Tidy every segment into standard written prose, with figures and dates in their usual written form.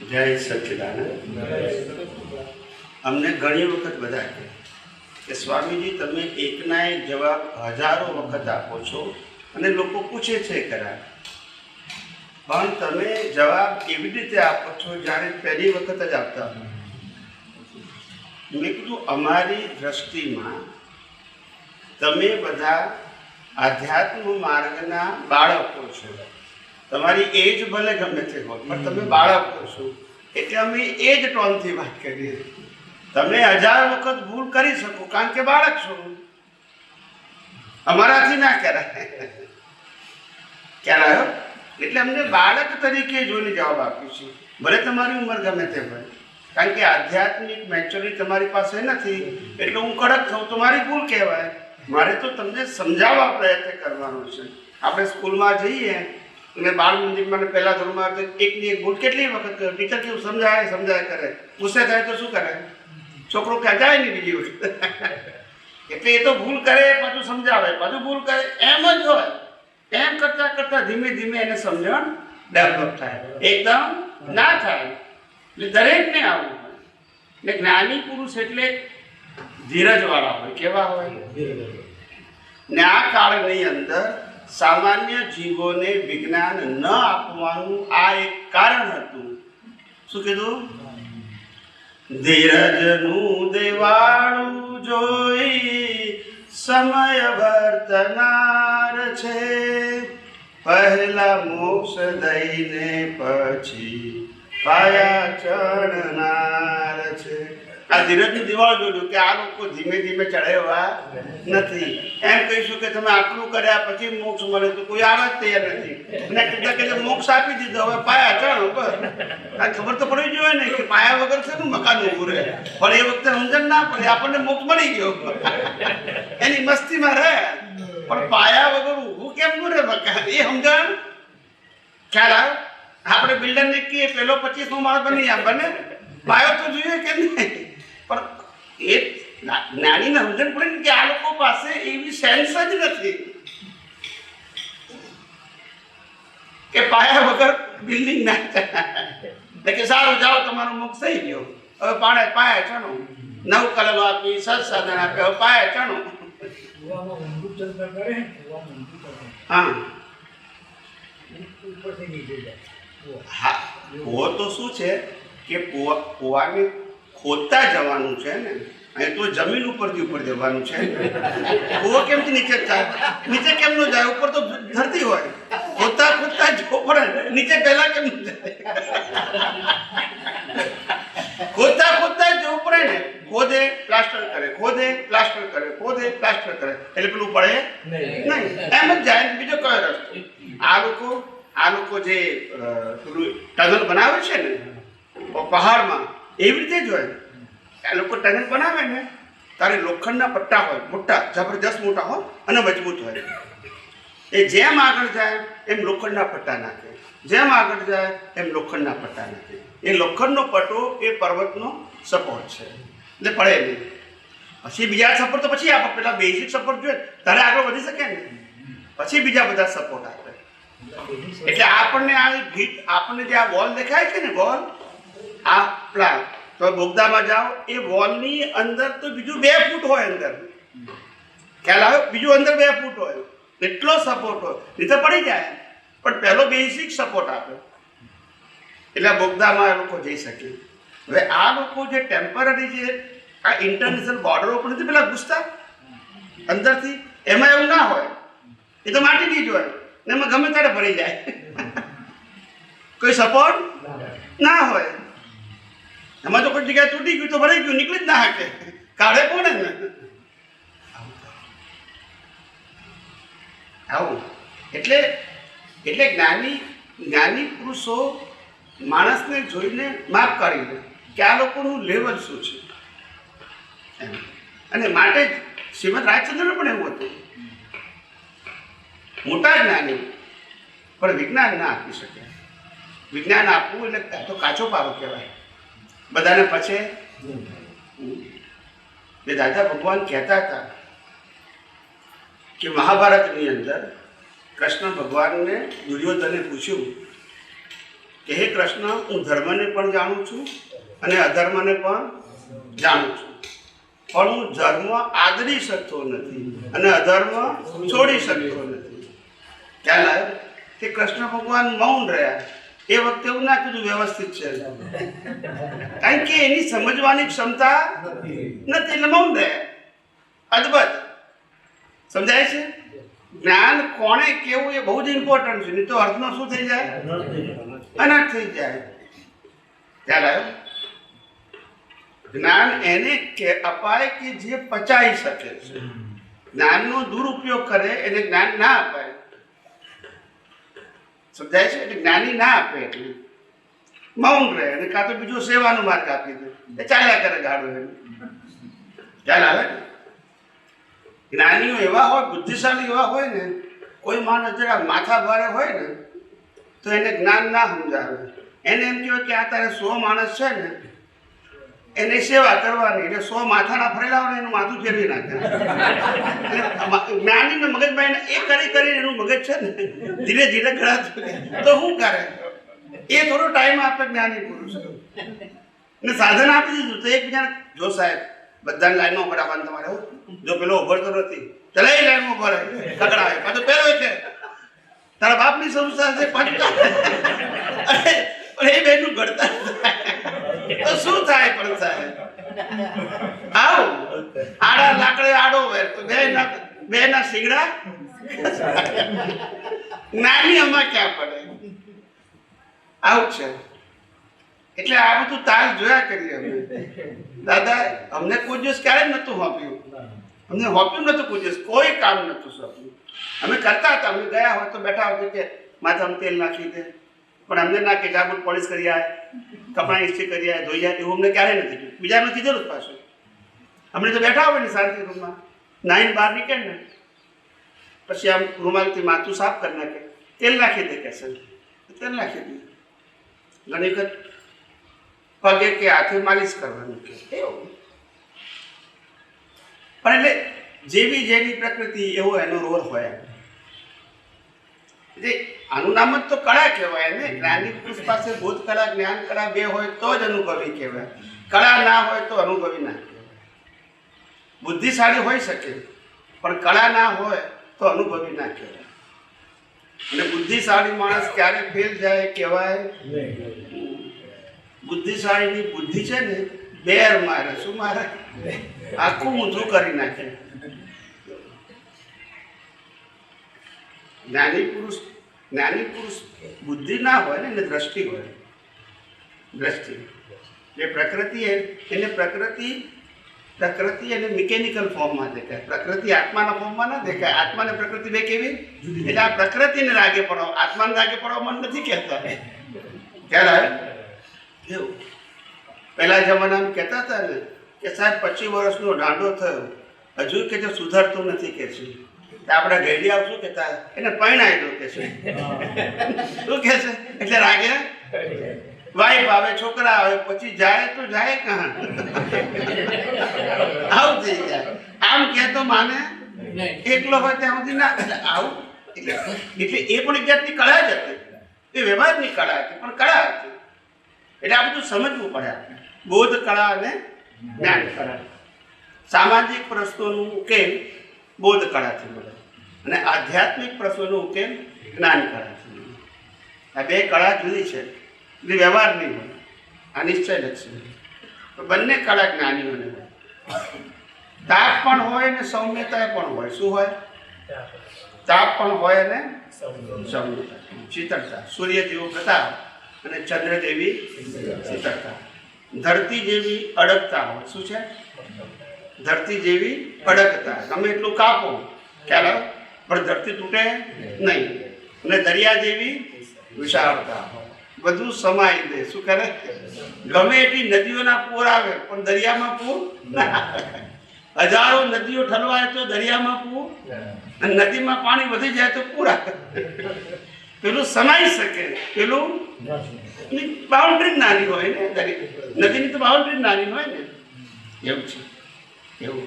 જય સચ્ચિદાનંદ. અમને ઘણી વખત બધા કહે કે સ્વામીજી તમે એકના એક જવાબ હજારો વખત આપો છો અને લોકો પૂછે છે ખરા, પણ તમે જવાબ એવી રીતે આપો છો જાણે પહેલી વખત જ આપતા હો. મેં કીધું અમારી દ્રષ્ટિમાં તમે બધા આધ્યાત્મ માર્ગના બાળકો છો. તમારી એજ ભલે ગમે તે હોય પણ તમે બાળકો છો, એટલે અમે એ જ ટોનથી વાત કરીએ. તમે 1000 વખત ભૂલ કરી શકો કારણ કે બાળક છો, અમારાથી ના કરાય. ખ્યાલ આવ્યો? એટલે અમને બાળક તરીકે જોઈને જવાબ આપીશું, ભલે તમારી ઉંમર ગમે તે હોય. કારણ કે આધ્યાત્મિક મેચ્યોરિટી તમારી પાસે નથી એટલે હું કડક થઉં તો મારી ભૂલ કહેવાય. મારે તો તમને સમજાવવા પ્રયત્ન કરવાનો છે. આપણે સ્કૂલમાં જઈએ અને બાળ મંદિરમાં પહેલા ધોરણમાં એકની એક ભૂલ કેટલી વખત કરે, ટીચર કેવું સમજાય કરે, ગુસ્સે થાય તો શું કરે, છોકરો ક્યાં જાય નહીં બીજી વખત. એટલે એ તો ભૂલ કરે પાછું સમજાવે, પાછું ભૂલ કરે, એમ જ હોય. એમ કરતાં કરતાં ધીમે ધીમે એને સમજણ ડેવલપ થાય, એકદમ ના થાય. એટલે દરેકને આવવું હોય. એટલે જ્ઞાની પુરુષ એટલે ધીરજવાળા હોય. કેવા હોય? ને આ કાળની અંદર સામાન્ય જીવોને વિજ્ઞાન ન આપવાનું આ એક કારણ હતું. શું કીધું? ધીરજનું દેવાળું જોઈ સમય વર્તનાર છે, પહેલા મોક્ષ દઈને પછી પાયા ચડનાર છે. આ ધીરજનું દિવાળ જોયું કે આ લોકો ધીમે ધીમે ચડેવા નથી. એમ કહીશું કે તમે આટલું કર્યા પછી મોક્ષ મળે તો કોઈ આવે જ તૈયાર નથી. અને કીધા કે મોક્ષ આપી દીધો, હવે પાયા ચડો બસ. આ ખબર તો પડવી જોઈએ ને કે પાયા વગર છે ને મકાન ઊભું રહે. પણ એ વખતે સમજણ ના પડે, આપણને મોક્ષ મળી ગયો એની મસ્તીમાં રહે. પણ પાયા વગર ઊભું કેમ ન રહે મકાન, એ સમજણ ખ્યાલ આવે. આપણે બિલ્ડરને કહીએ પેલો 25મો માળ બની આમ બને, પાયો તો જોઈએ કે નહીં. પણ એ જ્ઞાનીને સમજણ પડે ને કે આ લોકો પાસે એવી સેન્સ જ નથી કે પાયા વગર બિલ્ડિંગ ના થાય. કે સારું જાઓ તમારો મોક્ષ થઈ ગયો, હવે પાયા ચણો, 9 કલમ આપી, સત્સાધન આપે, હવે પાયા ચણો. હા હા, કૂવો તો શું છે કે કૂવાને ખોદતા જવાનું છે ને, અહીં તો જમીન ઉપરથી ઉપર જવાનું છે. કૂવો કેમથી નીચે જાય? નીચે કેમ ન જાય? ઉપર તો ધરતી હોય. ખોદતા ખોદતા જવું પડે, નીચે પહેલા કેમ ન જાય? ખોદતા ખોદતા જવું પડે ને. ખોદે પ્લાસ્ટર કરે, ખોદે પ્લાસ્ટર કરે, ખોદે પ્લાસ્ટર કરે, એટલે પેલું પડે નહીં, એમ જ જાય. બીજો કયો રસ્તો? આ લોકો જે પેલું ટનલ બનાવે છે ને પહાડમાં, એવી રીતે જ હોય. આ લોકો ટનલ બનાવે ને ત્યારે લોખંડના પટ્ટા હોય, મોટા જબરજસ્ત મોટા હોય અને મજબૂત હોય. એ જેમ આગળ જાય એમ લોખંડના પટ્ટા નાખે, જેમ આગળ જાય એમ લોખંડના પટ્ટા નાખે. એ લોખંડનો પટ્ટો એ પર્વતનો સપોર્ટ છે, એટલે પડે નહીં. પછી બીજા સપોર્ટ તો પછી આપે, પેલા બેઝિક સપોર્ટ જોઈએ ત્યારે આગળ વધી શકે ને, પછી બીજા બધા સપોર્ટ આપે. એટલે આપણને જે આ વોલ દેખાય છે ને, વોલ આ પ્લાન તો બોગદામાં જાઓ, એ વોલની અંદર તો બીજું 2 ફૂટ હોય અંદર. ખ્યાલ આવે? બીજું અંદર 2 ફૂટ હોય, એટલો સપોર્ટ હોય, નહીં તો પડી જાય. પણ પહેલો બેઝિક સપોર્ટ આપે એટલે બોગદામાં લોકો જઈ શકે. હવે આ લોકો જે ટેમ્પરરી જે આ ઇન્ટરનેશનલ બોર્ડરો પર નથી પેલા ઘૂસતા અંદરથી, એમાં એવું ના હોય. એ તો માટીની જ હોય ને, એમાં ગમે ત્યારે ભરી જાય. કોઈ સપોર્ટ ના હોય. એમાં તો કોઈ જગ્યાએ તૂટી ગયું તો ભરાઈ ગયું, નીકળી જ ના શકે. કાઢે કોને ને આવું. એટલે જ્ઞાની પુરુષો માણસને જોઈને માફ કાઢી દે કે આ લોકોનું લેવલ શું છે એમ. અને માટે જ શ્રીમદ રાજચંદ્રને પણ એવું હતું, મોટા જ્ઞાની પણ વિજ્ઞાન ના આપી શકે. વિજ્ઞાન આપવું એટલે તો કાચો પારો કહેવાય બધાને. પછી એ દાદા ભગવાન કહેતા હતા કે મહાભારતની અંદર કૃષ્ણ ભગવાનને દુર્યોધને પૂછ્યું કે હે કૃષ્ણ, હું ધર્મને પણ જાણું છું અને અધર્મને પણ જાણું છું, પણ હું ધર્મ આદરી શકતો નથી અને અધર્મ છોડી શકતો નથી. ખ્યાલ આવ્યો કે કૃષ્ણ ભગવાન મૌન રહ્યા. એ વખતે એવું ના કીધું વ્યવસ્થિત છે, કારણ કે એની સમજવાની ક્ષમતા નથી એટલે મૌન રહ્યા. અદભુત સમજાય છે. જ્ઞાન કોણે કેવું એ બહુ જ ઇમ્પોર્ટન્ટ છે, નહીં તો અર્થનો શું થઈ જાય? અનર્થ થઈ જાય. ખ્યાલ આવ્યો? જ્ઞાન એને અપાય કે જે પચાવી શકે છે. જ્ઞાનનો દુરુપયોગ કરે એને જ્ઞાન ના અપાય. સમજાય છે? એટલે જ્ઞાની ના આપે એટલે મૌન રહે અને કાં તો બીજો સેવાનો માર્ગ આપી દે, એ ચાલ્યા કરે ગાડો એને. ખ્યાલ આવે ને? જ્ઞાનીઓ એવા હોય, બુદ્ધિશાળી એવા હોય ને, કોઈ માણસ જરા માથા ભારે હોય ને તો એને જ્ઞાન ના સમજાવે. એને એમ કહેવાય કે આ તારે 100 માણસ છે ને એને સેવા કરવાની, એટલે 100 માથાના ફરેલા હોય એનું માથું ફેરવી નાખે. જ્ઞાનીને મગજમાં એ કરી કરીને એનું મગજ છે ને ધીરે ધીરે ગળાતું તો શું કરે? એ થોડો ટાઈમ આપે જ્ઞાની પુરુષ ને સાધન આપી દીધું તો એકબીજાને જો સાહેબ બધાને લાઈનમાં ઉભા રાખવાનું તમારે. જો પેલો ઉભરતો નથી ચલે એ લાઈનમાં ઉભો રહે, કકડાવે પાછો પેલો છે તારા બાપની સંસ્થા છે પાછું પણ એ બેનું ઘડતા તો શું થાય? પણ સાહેબ આવો આડા લાકડે આડો વેર તો બે ના શીગડા નાની આમાં ક્યાં પડે? આવું છે. એટલે આ બધું તાલ જોયા કરીએ અમે. દાદા અમને કોઈ દિવસ ક્યારે જ નહોતું સોંપ્યું, અમને સોંપ્યું નહોતું કોઈ દિવસ, કોઈ કામ નહોતું સોંપ્યું. અમે કરતા હતા, અમે ગયા હોય તો બેઠા હોય કે માથામાં તેલ નાખી દે, પણ અમને ના કે જાગૃત પોલિશ કરી આય, કપડાં ઇસ્ત્રી કરી આય, ધોઈ આય, એવું અમને ક્યારેય નથી કીધું. બીજાનું કીધેલું જ પાછું. અમને તો બેઠા હોય ને શાંતિ રૂમમાં, નાહીને બહાર નીકળે ને પછી આમ રૂમાલથી માથું સાફ કરી નાખે, તેલ નાખી દે કે તેલ નાખી દે. ઘણી વખત પગે કે હાથે માલિશ કરવાનું કે એવું. પણ એટલે જેવી જેની પ્રકૃતિ એવો એનો રોલ હોય. એટલે આનું નામ જ તો કળા કહેવાય ને. જ્ઞાની પુરુષ પાસે ભૂત કળા જ્ઞાન કળા બે હોય તો જ અનુભવી કહેવાય. કળા ના હોય તો અનુભવી ના કહેવાય. બુદ્ધિશાળી હોઈ શકે પણ કળા ના હોય તો અનુભવી ના કહેવાય. અને બુદ્ધિશાળી માણસ ક્યારે ફેલ જાય કહેવાય? બુદ્ધિશાળીની બુદ્ધિ છે ને બેર મારે. શું મારે? આખું ઊંધું કરી નાખે. જ્ઞાની પુરુષ બુદ્ધિ ના હોય ને એને દ્રષ્ટિ હોય. દ્રષ્ટિ જે પ્રકૃતિ એને પ્રકૃતિ એને મિકેનિકલ ફોર્મમાં દેખાય. પ્રકૃતિ આત્માના ફોર્મમાં ના દેખાય. આત્માને પ્રકૃતિ બે કેવી? એટલે આ પ્રકૃતિને રાગે પડો, આત્માને રાગે પડવા મને નથી કહેતા. ખ્યાલ આવે? એવું પહેલા જમાનામાં કહેતા હતા ને કે સાહેબ 25 વર્ષનો ઢાંડો થયો હજુ કે જો સુધરતું નથી કે છે. આપણે ઘેડી આવશું કહેતા એને પરણાવી દો કે છે. શું કે છે? એટલે રાગે વાઈફ આવે, છોકરા આવે, પછી જાય તો જાય કાં? આવું થઈ જાય. આમ કે તો માને એકલો હોય ત્યાં સુધી ના આવું. એટલે એ પણ એક જાતની કળા જ હતી. એ વ્યવહારની કળા હતી પણ કળા હતી. એટલે આ બધું સમજવું પડે આપણે. બોધ કળા અને જ્ઞાન કળા. સામાજિક પ્રશ્નોનું ઉકેલ બોધ કળાથી મળે અને આધ્યાત્મિક પ્રશ્નોનો ઉકેલ જ્ઞાન કળાથી મળે. આ બે કળા જુદી છે. એટલે વ્યવહાર નહીં હોય, આ નિશ્ચયલક્ષી. તો બંને કળા જ્ઞાનીઓને હોય. તાપ પણ હોય અને સૌમ્યતા પણ હોય. શું હોય? તાપ પણ હોય અને સૌમ્યતા, શીતળતા. સૂર્ય જેવો પ્રતાપ અને ચંદ્ર જેવી શીતળતા. ધરતી જેવી અડગતા હોય. શું છે? ધરતી જેવી અડગતા. તમે એટલું કાપો ખ્યાલ આવે પણ ધરતી તૂટે નહીં. અને દરિયા જેવી વિશાળતા હોય. બધું સમાઈ દે. શું કરે? ગમે એટલી નદીઓના પૂર આવે પણ દરિયામાં પૂર ના આવે. હજારો નદીઓ ઠલવાય તો દરિયામાં પૂર, અને નદીમાં પાણી વધી જાય તો પૂર આવે. પેલું સમાઈ શકે, પેલું બાઉન્ડ્રી નાની હોય ને. નદીની તો બાઉન્ડ્રી નાની હોય ને. એવું છે. એવું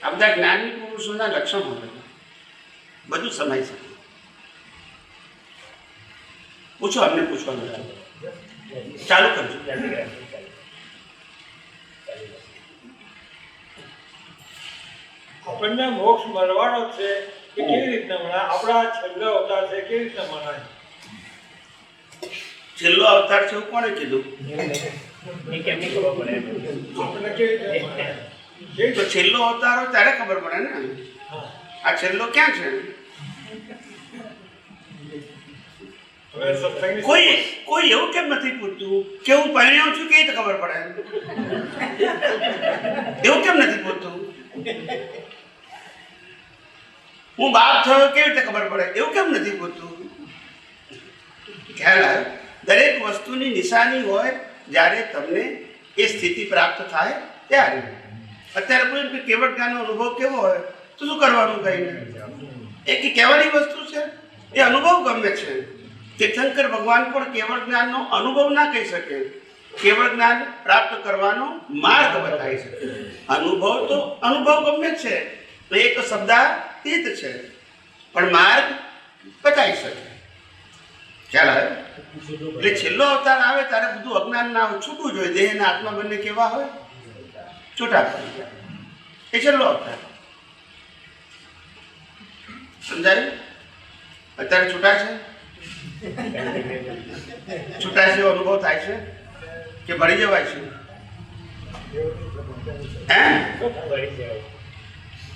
આ બધા જ્ઞાની પુરુષોના લક્ષણો હોય. બધું સમાઈ શકે. પૂછો, અમને પૂછવાનું. ચાલુ કરજો. આપણને મોક્ષ મળવાનો છે એ કેવી રીતના મળે? આપણા છેલ્લો અવતાર છે કેવી રીતના મળે? છેલ્લો અવતાર છે એવું કોણે કીધું? આપણને કેવી રીતે મળે? તો છેલ્લો અવતાર હોય ત્યારે ખબર પડે ને. આ છેલ્લો ક્યાં છે? કોઈ એવું કેમ નથી પૂછતું કે હું પરણ્યો છું કેવી રીતે ખબર પડે? એવું કેમ નથી પૂછતું? હું બાપ થયો કેવી રીતે ખબર પડે? એવું કેમ નથી પૂછતું? ખ્યાલ આવ્યો? દરેક વસ્તુની નિશાની હોય જ્યારે તમને એ સ્થિતિ પ્રાપ્ત થાય ત્યારે. અત્યારે કોઈ કેવળ જ્ઞાનનો અનુભવ કેવો હોય તો શું કરવાનું? કહીને એ કહેવાની વસ્તુ છે, એ અનુભવ ગમે છે. તીર્થંકર ભગવાન પણ કેવળ જ્ઞાનનો અનુભવ ના કહી શકે, કેવળ જ્ઞાન પ્રાપ્ત કરવાનો માર્ગ બતાવી શકે. અનુભવ તો અનુભવ ગમે છે, એક શબ્દાતીત છે, પણ માર્ગ બતાવી શકે. ખ્યાલ આવે? એટલે છેલ્લો અવતાર આવે ત્યારે બધું અજ્ઞાન ના હોય, છૂટવું જોઈએ. દેહ અને આત્મા બંને કેવા હોય? છૂટા પડી જાય. એ છેલ્લો અવતાર. સમજાયું? અત્યારે છૂટા છે, છૂટા છે અનુભવ થાય છે કે ભળી જવાય છે?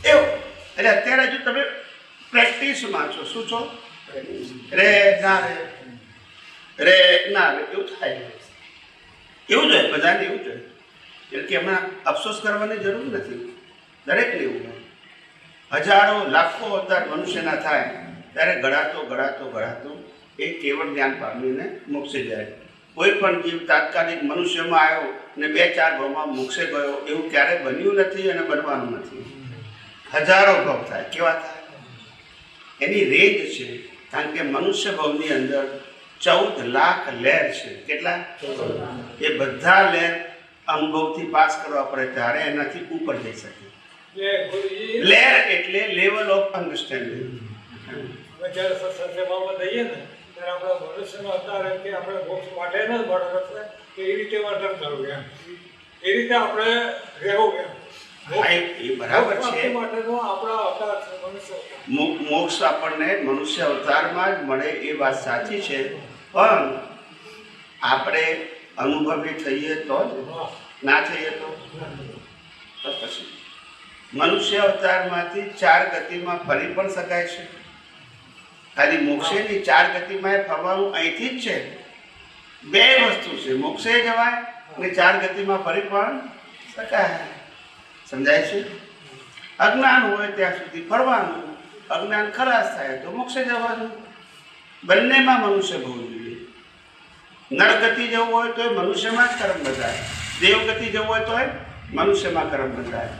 એવું એટલે અત્યારે હજુ તમે પ્રેક્ટિસમાં છો. શું છો? રે ના રે, રે ના રે, એવું થાય. એવું જોઈએ બધાને, એવું જોઈએ. એટલે કે હમણાં અફસોસ કરવાની જરૂર નથી. દરેકને એવું હોય. હજારો લાખો અવતાર મનુષ્યના થાય ત્યારે ઘડાતો ઘડાતો ઘડાતો એ કેવળ જ્ઞાન પામીને મોક્ષે જાય. કોઈ પણ જીવ તાત્કાલિક મનુષ્યમાં આવ્યો ને 2-4 ભાવમાં મોક્ષે ગયો એવું ક્યારે બન્યું નથી અને બનવાનું નથી. હજારો ભાવ થાય. કેવા થાય? એની રેન્જ છે. કારણ કે મનુષ્ય ભાવની અંદર 14 લાખ લહેર છે. કેટલા? એ બધા લહેર અનુભવથી પાસ કરવા પડે ત્યારે એનાથી ઉપર જઈ શકે. લહેર એટલે લેવલ ઓફ અન્ડરસ્ટેન્ડિંગ. જ્યારે સત્સંગમાં દઈએ ને ત્યારે આપણા મનુષ્યનો અવતાર એમ કે આપણે મોક્ષ માટે ન મળે કે એ રીતે વર્તન કરવું, એમ એ રીતે આપણે રહેવું. એમ એ બરાબર છે. મોક્ષ આપણને મનુષ્ય અવતારમાં જ મળે એ વાત સાચી છે, પણ આપણે અનુભવી થઈએ તો જ, ના થઈએ તો પછી મનુષ્ય અવતારમાંથી 4 ગતિમાં ફરી પણ શકાય છે. ખાલી મોક્ષેની 4 ગતિમાં એ ફરવાનું અહીંથી જ છે. 2 વસ્તુ છે, મોક્ષે જવાય અને 4 ગતિમાં ફરી પણ શકાય. સમજાય છે? અજ્ઞાન હોય ત્યાં સુધી ફરવાનું, અજ્ઞાન ખલાસ થાય તો મોક્ષે જવાનું. બંનેમાં મનુષ્ય ભોગવું જોઈએ. નરગતિ જવું હોય તો મનુષ્યમાં જ કર્મ બંધાય, દેવગતિ જવું હોય તો મનુષ્યમાં કર્મ બંધાય,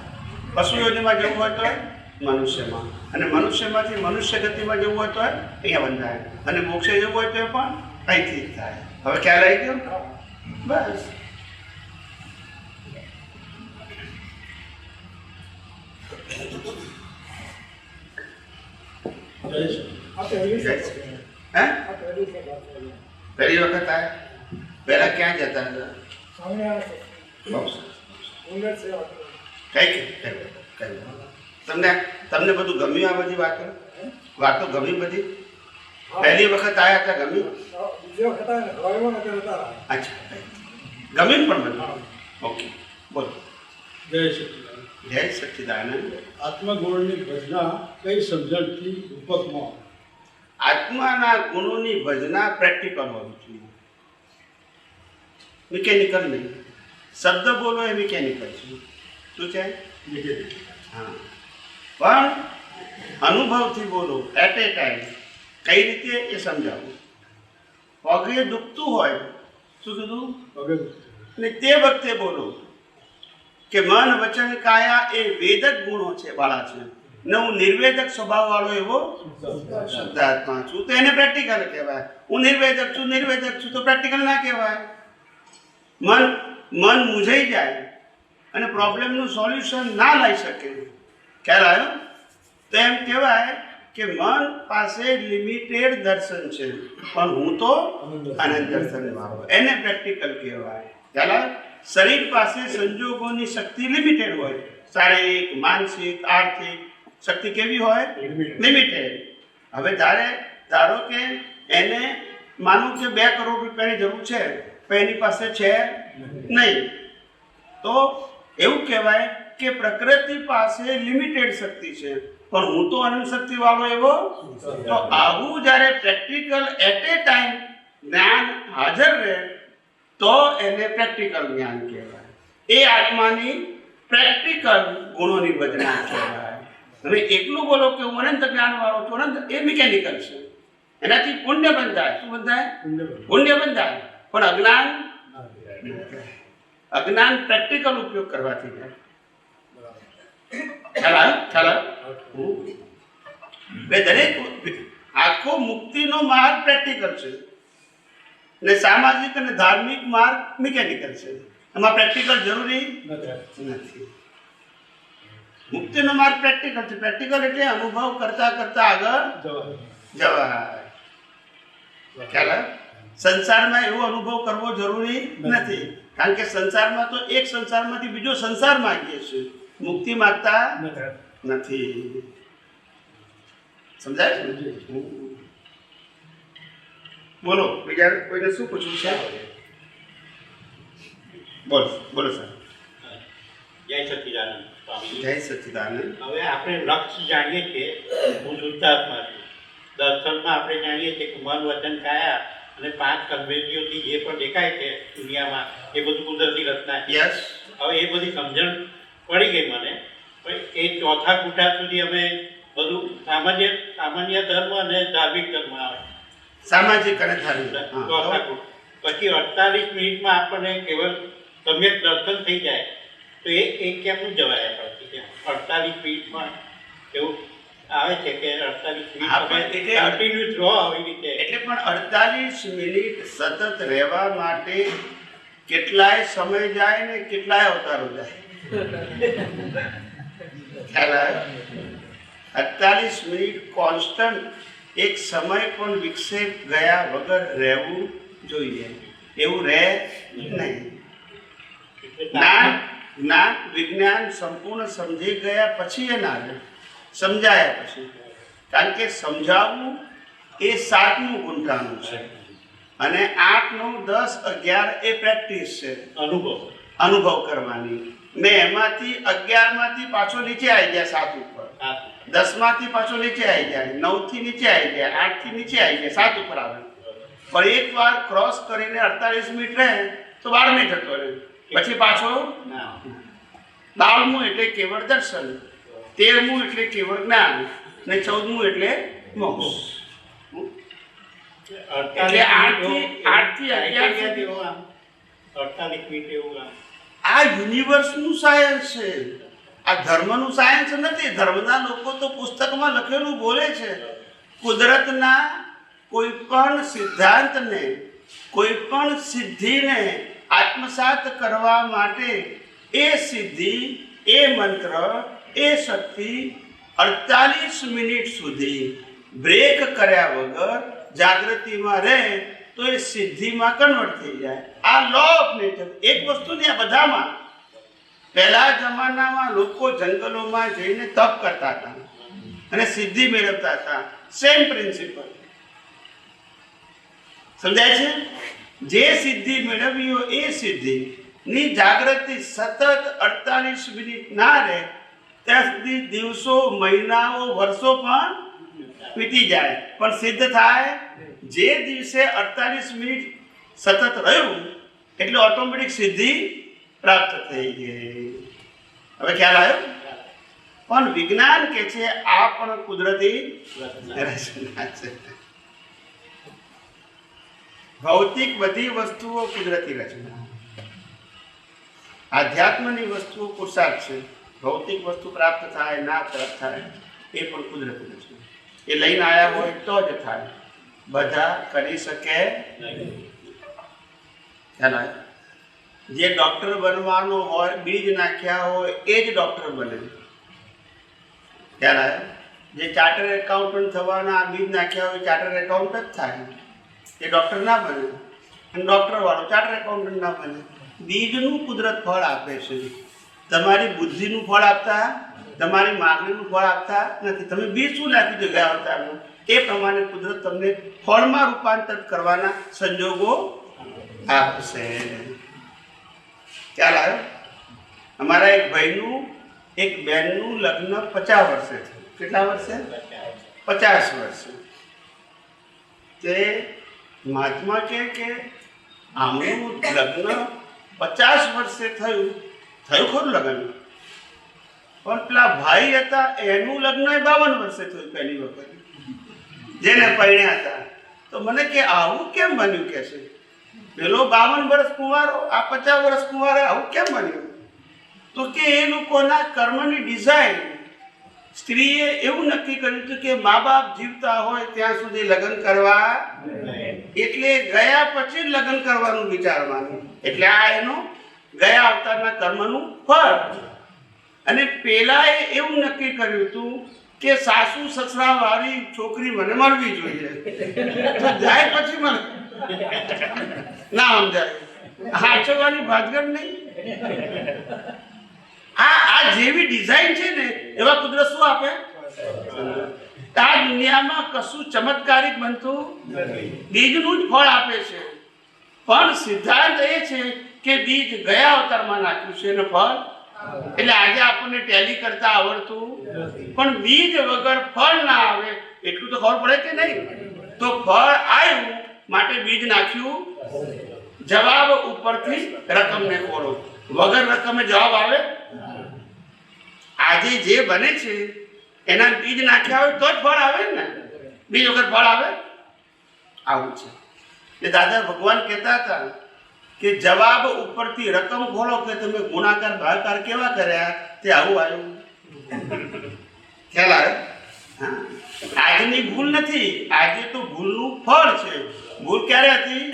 પશુ યોનિમાં જવું હોય તો મનુષ્યમાં, અને મનુષ્યમાંથી મનુષ્ય ગતિમાં જવું હોય તો અહીંયા બંધાય, અને મોક્ષે જવું હોય તો પણ અહીંથી જ થાય. હવે ખ્યાલ આવી ગયો? બસ. પહેલી વખત આયા? પહેલા ક્યાં જતા હતા? તમને બધું ગમ્યું? આ બધી વાતો ગમી? બધી પહેલી વખત આયા હતા ગમ્યું? અચ્છા, ગમ્યું પણ બધું? ઓકે, બોલો. જય સચ્ચિદાનંદ. આત્મગુણની ભજના કઈ સમજણથી રૂપકમાં? આત્માના ગુણોની ભજના પ્રેક્ટિકલ હોવી જોઈએ, મિકેનિકલ નહીં. શબ્દ બોલો એ મિકેનિકલ છે. શું છે? હા, પણ અનુભવથી બોલો, એટ એ ટાઈમ. કઈ રીતે એ સમજાવું. પગે દુખતું હોય, શું કીધું? અને તે વખતે બોલો કે મન વચન કાયા એ વેદક ગુણો છે વાળા છે ને હું નિર્વેદક સ્વભાવ વાળો એવો શુદ્ધાત્મા છું, તો એને પ્રેક્ટિકલ કહેવાય. હું નિર્વેદક છું તો પ્રેક્ટિકલ ના કહેવાય. મન મૂંઝાઈ જાય અને પ્રોબ્લેમનું સોલ્યુશન ના લઈ શકે, ખ્યાલ આવ્યો? તો એમ કહેવાય કે મન પાસે લિમિટેડ દર્શન છે પણ હું તો અનંત દર્શન વાળો, એને પ્રેક્ટિકલ કહેવાય. ચાલો, શરીર પાસે સંજોગોની શક્તિ લિમિટેડ હોય, શારીરિક, માનસિક, આર્થિક શક્તિ કેવી હોય? લિમિટેડ. હવે ધારો કે એને માનું કે 2 કરોડ રૂપિયાની જરૂર છે પણ એની પાસે છે નહીં, તો એવું કહેવાય કે પ્રકૃતિ પાસે લિમિટેડ શક્તિ છે પણ હું તો અનંત શક્તિ વાળો એવો. તો આવું જ્યારે પ્રેક્ટિકલ એટ એ ટાઈમ જ્ઞાન હાજર રહે તો એને પ્રેક્ટિકલ જ્ઞાન કહેવાય. એ આત્માની પ્રેક્ટિકલ ગુણોની બદલા કહેવાય. હવે એકલું બોલો કે હું અનંત જ્ઞાન વાળો છું, અનંત, એ મિકેનિકલ છે. એનાથી પુણ્ય બંધાય. શું બંધાય? પુણ્ય બંધાય. પણ અજ્ઞાન પ્રેક્ટિકલ ઉપયોગ કરવાથી જાય. ખ્યાલ દરેક આખો મુક્તિનો માર્ગ પ્રેક્ટિકલ છે ને સામાજિક અને ધાર્મિક માર્ગ મિકેનિકલ છે. એમાં પ્રેક્ટિકલ જરૂરી નથી. મુક્તિનો માર્ગ પ્રેક્ટિકલ છે. પ્રેક્ટિકલ એટલે અનુભવ કરતા કરતા આગળ જવાય. ખ્યાલ? સંસારમાં એવો અનુભવ કરવો જરૂરી નથી, કારણ કે સંસારમાં તો એક સંસારમાંથી બીજો સંસાર માંગીએ છીએ, મુક્તિ માંગતા નથી. સમજાય છે? બોલો, બીજા કોઈને શું પૂછવું છે? બોલો સર. જય સચ્ચિદાનંદ સ્વામી. જય સચ્ચિદાનંદ. હવે આપણે લક્ષ્ય જાણીએ છીએ, હું શુદ્ધાત્મા છું. દર્શનમાં આપણે જાણીએ છીએ કે મન, વચન, કાયા અને 5 કર્મેન્દ્રિયોથી જે પણ દેખાય છે દુનિયામાં એ બધું કુદરતી રચના છે. યસ. હવે એ બધી સમજણ પડી ગઈ મને. પણ એ ચોથા કુઠા સુધી અમે બધું સામાન્ય ધર્મ અને ધાર્મિક ધર્મ આવે. સામાજિક અને ધાર્મિક. ચોથા કુઠ પછી 48 મિનિટમાં આપણને કેવળ સમ્યક દર્શન થઈ જાય તો એ કેમનું જવાય આપણથી? 48 મિનિટમાં એવું આવે છે કે 48 મિનિટ કન્ટિન્યુઅસ રહો આવી રીતે. એટલે પણ 48 મિનિટ સતત રહેવા માટે કેટલાય સમય જાય ને કેટલાય અવતારો જાય. ખ્યાલ આવે? 48 મિનિટ કોન્સ્ટન્ટ એક સમય પણ વિક્ષેપ ગયા વગર રહેવું જોઈએ. એવું રહે નહીં. જ્ઞાન વિજ્ઞાન સંપૂર્ણ સમજી ગયા પછી એ ના રહે, સમજાયા પછી. કારણ કે સમજાવવું એ 7મું ગુંઠાનું છે અને 8, 9, 10, 11 એ પ્રેક્ટિસ છે, અનુભવ કરવાની. ને એમાંથી 11માંથી પાછો નીચે આવી જાય 7 ઉપર, 10માંથી પાછો નીચે આવી જાય, 9થી નીચે આવી જાય, 8થી નીચે આવી જાય, 7 ઉપર આવે. પણ એક વાર ક્રોસ કરીને 48 મિનિટ રહે તો 12 મિનિટ હતો રહે, પછી પાછો 12મું એટલે કેવળ દર્શન, 13મું એટલે કેવળ જ્ઞાન ને 14મું એટલે મોક્ષ. એટલે 8 થી 11 આ યુનિવર્સનું સાયન્સ છે, આ ધર્મનું સાયન્સ નથી. ધર્મના લોકો તો પુસ્તકમાં લખેલું બોલે છે. કુદરતના કોઈ પણ સિદ્ધાંતને, કોઈ પણ સિદ્ધિને આત્મસાત કરવા માટે એ સિદ્ધિ, એ મંત્ર, એ શક્તિ 48 મિનિટ સુધી બ્રેક કર્યા વગર જાગૃતિમાં રહે તો એ સિદ્ધિમાં કન્વર્ટ થઈ જાય. આ લો ઓફ નેચર. એક વસ્તુ નહીં, આ બધામાં. પહેલા જમાનામાં લોકો જંગલોમાં જઈને તપ કરતા હતા અને સિદ્ધિ મેળવતા હતા. Same principle. સમજાય છે? જે સિદ્ધિ મેળવી હોય એ સિદ્ધિની જાગૃતિ સતત 48 મિનિટ ના રહે ત્યાં સુધી દિવસો, મહિનાઓ, વર્ષો પણ વીતી જાય પણ સિદ્ધ થાય. જે દિવસે 48 મિનિટ સતત રહ્યું એટલે ઓટોમેટિક સિદ્ધિ પ્રાપ્ત થઈ ગઈ. હવે ખ્યાલ આવ્યો? પણ વિજ્ઞાન કે છે આ પણ કુદરતી રચના છે. ભૌતિક બધી વસ્તુઓ કુદરતી રચના, આધ્યાત્મની વસ્તુઓ પુરુષાર્થ છે. ભૌતિક વસ્તુ પ્રાપ્ત થાય ના પ્રાપ્ત થાય એ પણ કુદરતી રચના. એ લઈને આવ્યા હોય તો જ થાય, બધા કરી શકે ખ્યાલ? જે ડોક્ટર બનવાનો હોય, બીજ નાખ્યા હોય એ જ ડોક્ટર બને. ખ્યાલ આવે? જે ચાર્ટર એકાઉન્ટન્ટ થવાના આ બીજ નાખ્યા હોય ચાર્ટર એકાઉન્ટ જ થાય, એ ડૉક્ટર ના બને, અને ડૉક્ટરવાળો ચાર્ટર એકાઉન્ટન્ટ ના બને. બીજનું કુદરત ફળ આપે છે. તમારી બુદ્ધિનું ફળ આપતા, તમારી માગણીનું ફળ આપતા નથી. તમે બીજ શું નાખી દો ગયા અવતારનું, એ પ્રમાણે કુદરત તમને ફળમાં રૂપાંતર કરવાના સંજોગો આપશે. ખ્યાલ આવ્યો? અમારા એક ભાઈનું એક બહેનનું લગ્ન 50 વર્ષે થયું. કેટલા વર્ષે? 50 વર્ષે. તે મહાત્મા કે આમનું લગ્ન 50 વર્ષે થયું ખરું લગ્ન, પણ પેલા ભાઈ હતા એનું લગ્ન 52 વર્ષે થયું પહેલી વખત, જેને પરણ્યા હતા. તો મને કે આવું કેમ બન્યું કે છે, પેલો 52 વર્ષ કુંવારો, આ 50 વર્ષ કુંવારો, આવું કેમ બન્યું? તો કે એ લોકોના કર્મની ડિઝાઇન, સ્ત્રીએ એવું નક્કી કર્યું હતું કે મા બાપ જીવતા હોય ત્યાં સુધી લગ્ન કરવા, એટલે ગયા પછી જ લગ્ન કરવાનું વિચારવાનું. એટલે આ એનો ગયા અવતારના કર્મનું ફળ. અને પેલાએ એવું નક્કી કર્યું હતું કે સાસુ સસરા વાળી છોકરી મને મળવી જોઈએ, તો જાય પછી મને ના સમજાય, હાચવવાની ભાગગર નહીં. આ જેવી ડિઝાઇન છે ને એવા કુદરત શું આપે? આ દુનિયામાં કશું ચમત્કારિક બનતું બીજનું જ ફળ આપે છે. પણ સિદ્ધાંત એ છે કે બીજ ગયા અવતારમાં નાખ્યું છે અને ફળ, એટલે આજે આપણને ટેલી કરતા આવડતું, પણ બીજ વગર ફળ ના આવે એટલું તો ખબર પડે કે નહીં? તો ફળ આવ્યું માટે બીજ નાખ્યું. જવાબ ઉપરથી રકમને ખોરો, વગર રકમે જવાબ આવે? આજે જે બને છે એના બીજ નાખ્યા હોય તો જ ફળ આવે ને, બીજ વગર ફળ આવે? આવું છે. એ દાદા ભગવાન કહેતા હતા કે જવાબ ઉપરથી રકમ ખોલો કે તમે ગુણાકાર ભાગાકાર કેવા કર્યા, તે આવું આવ્યું. ખ્યાલ આવે? હા, આજની ભૂલ નથી, આજે તો ભૂલનું ફળ છે. ભૂલ ક્યારે હતી?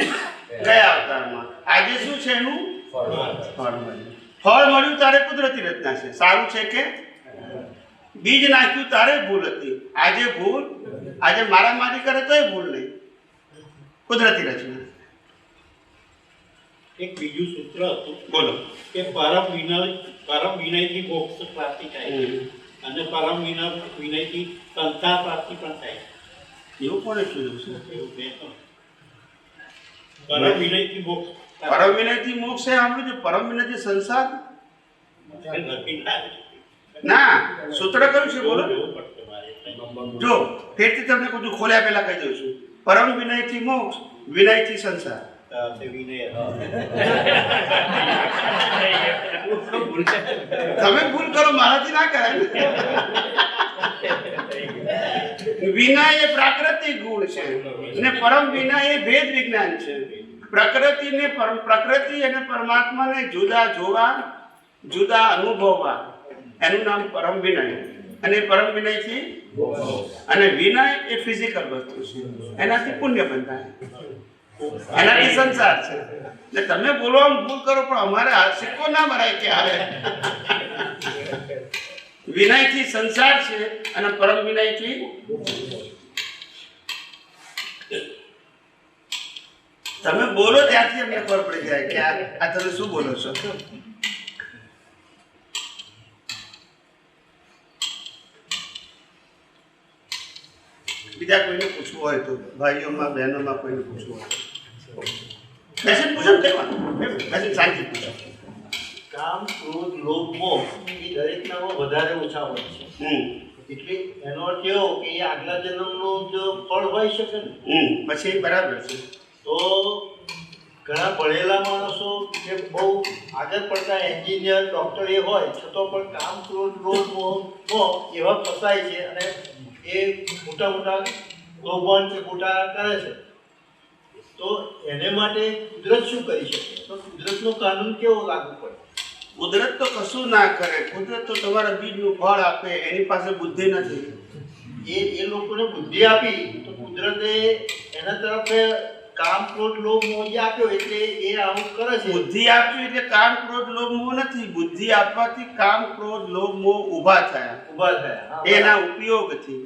ગયા અવતારમાં. આજે શું છે એનું ફળ મળ્યું. ફળ મળ્યું તારે કુદરતી રચના છે. સારું છે કે બીજ નાખ્યું તારે ભૂલ હતી. આજે ભૂલ, આજે મારામારી કરે તોય ભૂલ નહીં, કુદરતી રચના. એક બીજું સૂત્ર હતું, બોલો. કે પરમ વિનયથી મોક્ષ પ્રાપ્તિ થાય અને પરમ વિનયથી સંસાર પ્રાપ્તિ પણ થાય. એવું કોને કીધું છે? એવું મેં તો પરમ વિનયથી મોક્ષ, પરમ વિનયથી મોક્ષ છે સાંભળ્યું છે, પરમ વિનયથી સંસાર ના. સૂત્ર કયું છે બોલો? જો ફેરથી તમને બધું ખોલ્યા પહેલા કહી દઉં છું. પરમ વિનયથી મોક્ષ, વિનયથી સંસાર. તમે ભૂલ કરો, મારાથી ના કરાય. વિનય એ પ્રાકૃતિક ગુણ છે અને પરમ વિનય એ ભેદ વિજ્ઞાન છે. પ્રકૃતિ અને પરમાત્માને જુદા જોવા, જુદા અનુભવવા, એનું નામ પરમ વિનય. અને પરમ વિનયથી, અને વિનય એ ફિઝિકલ વસ્તુ છે, એનાથી પુણ્ય બંધાય, એનાથી સંસાર છે. એટલે તમે બોલવામાં ભૂલ કરો પણ અમારે આ સિક્કો ના ભરાય કે આવે. વિનયથી સંસાર છે અને પરમ વિનયથી. તમે બોલો ત્યારથી અમને ખબર પડી જાય કે આ તમે શું બોલો છો. બીજા કોઈને પૂછવું હોય તો, ભાઈઓમાં બહેનોમાં કોઈને પૂછવું હોય બેસીને પૂછો ને, કહેવાનું બેસીને શાંતિ પૂછો. કામ, ક્રોધ, લોભ, મોહ એ દરેકનામાં વધારે ઓછા હોય છે. એટલે એનો અર્થ એવો કે એ આગલા જન્મનું જ ફળ હોઈ શકે ને. પછી બરાબર છે. તો ઘણા ભણેલા માણસો કે બહુ આગળ પડતા એન્જિનિયર, ડૉક્ટર એ હોય છતાં પણ કામ, ક્રોધ, લોભ, મોહ એવા ફસાય છે અને એ મોટા મોટા લોભાન કે મોટા કરે છે. તો એને માટે કુદરત શું કરી શકે? તો કુદરતનો કાનૂન કેવો લાગુ પડે? કુદરત તો કશું ના કરે. કુદરત તો તમારા બીજનું ફળ આપે, એની પાસે બુદ્ધિ નથી. એ લોકોને બુદ્ધિ આપી તો કુદરતે એના તરફ કામ ક્રોધ લોભ મોહ જે આપ્યો એટલે એ આવું કરે છે. બુદ્ધિ આપવી એટલે કામ ક્રોધ લોભ મોહ નથી. બુદ્ધિ આપવાથી કામ ક્રોધ લોભ મોહ ઊભા થયા, ઊભા થયા. હા, એના ઉપયોગથી.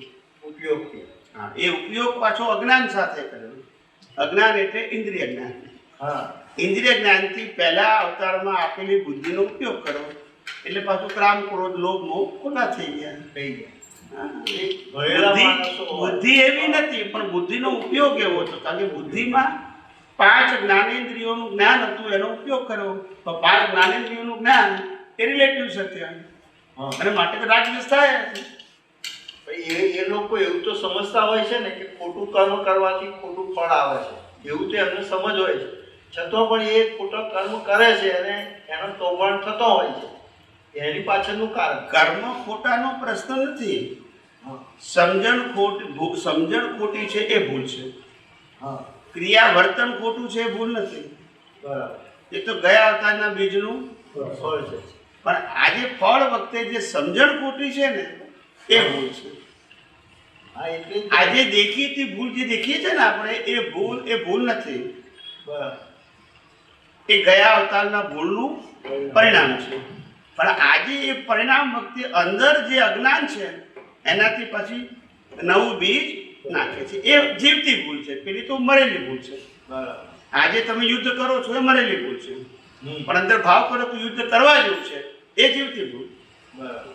ઉપયોગથી. હા, એ ઉપયોગ પાછો અજ્ઞાન સાથે કર્યો. અજ્ઞાન એટલે ઇન્દ્રિય જ્ઞાન. હા, ઇન્દ્રિય જ્ઞાનથી પહેલા અવતારમાં આપેલી બુદ્ધિનો ઉપયોગ કરો એટલે પાછું કામ ક્રોધ લોભ મોહ ખુલ્લા થઈ ગયા. થઈ ગયા. હા. એ ભણેલા બુદ્ધિ માણસો હોય. બુદ્ધિ એવી નથી, પણ બુદ્ધિનો ઉપયોગ એવો હતો. કારણ કે બુદ્ધિમાં 5 જ્ઞાનેન્દ્રિયોનું જ્ઞાન હતું, એનો ઉપયોગ કર્યો. તો 5 જ્ઞાનેન્દ્રિયોનું જ્ઞાન એ રિલેટિવ સત્ય, હા. અને માટે તો રાગદ્વેષ થાય છે. એ લોકો એવું તો સમજતા હોય છે ને કે ખોટું કર્મ કરવાથી ખોટું ફળ આવે છે, એવું તો એમને સમજ હોય છે. છતાં પણ એ ખોટા કર્મ કરે છે અને એનો તોફાન થતો હોય છે. એની પાછળનું કારણ. કર્મ ખોટાનો પ્રશ્ન નથી. હા, સમજણ ખોટી છે એ ભૂલ છે. હા, ક્રિયા વર્તન ખોટું છે એ ભૂલ નથી. બરાબર. એ તો ગયા અવતારના બીજનું. ફળ છે. પણ આજે ફળ વખતે જે સમજણ ખોટી છે ને એ ભૂલ છે. હા, એટલે જ. આજે દેખીતી ભૂલ જે દેખીએ છે ને આપણે, એ ભૂલ નથી. બરાબર. એ ગયા અવતારના ભૂલનું પરિણામ છે. પણ આજે એ પરિણામ વખતે અંદર જે અજ્ઞાન છે એનાથી પછી નવું બીજ નાખે છે. એ જીવતી ભૂલ છે, પેલી તો મરેલી ભૂલ છે. બરાબર. આજે તમે યુદ્ધ કરો છો એ મરેલી ભૂલ છે, હમ. પણ અંદર ભાવ કરો કે યુદ્ધ કરવા જેવું છે એ જીવતી ભૂલ. બરાબર.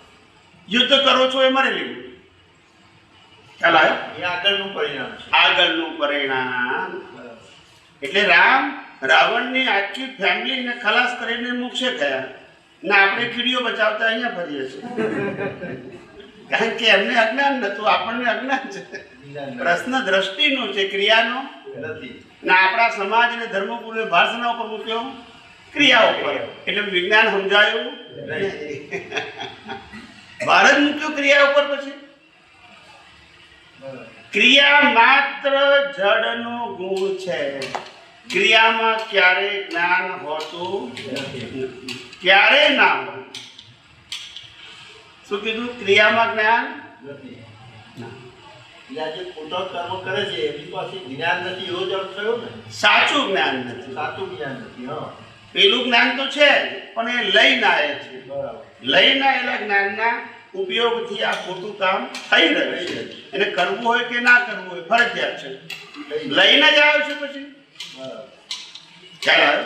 યુદ્ધ કરો છો એ મરેલી ભૂલ. ખ્યાલ આવ્યો? એ આગળનું પરિણામ છે. આગળનું પરિણામ. બરાબર. એટલે રાવણની આખી ફેમિલીને ખલાસ કરીને મોક્ષે ગયા ને આપણે કીડીઓ બચાવતા અહીંયા ફરીએ છીએ. કારણ કે એમને અજ્ઞાન નતું, આપણને અજ્ઞાન છે. પ્રશ્ન દ્રષ્ટિનો છે, ક્રિયાનો નથી. ને આપણા સમાજ અને ધર્મગુરુએ ભાષણા ઉપર મૂક્યો ક્રિયા ઉપર. એટલે વિજ્ઞાન સમજાયું નહીં. ભારત મૂક્યો ક્રિયા ઉપર. પછી બરાબર. ક્રિયા માત્ર જડનો ગુણ છે. ક્રિયામાં ક્યારેય જ્ઞાન હોતું નથી, ક્યારેય ના હોય. શું કીધું? ક્રિયામાં જ્ઞાન નથી. એટલે આજે ખોટા કર્મ કરે છે એમની પાસે જ્ઞાન નથી, એવો જ અર્થ થયો ને. સાચું જ્ઞાન નથી. સાચું જ્ઞાન નથી. હા, પેલું જ્ઞાન તો છે જ, પણ એ લઈને આવે છે. બરાબર. લઈને આવેલા જ્ઞાનના ઉપયોગથી આ ખોટું કામ થઈ રહ્યું છે. એને કરવું હોય કે ના કરવું હોય ફરજિયાત છે. લઈને જ આવે છે. પછી બરાબર. ખ્યાલ આવ્યો?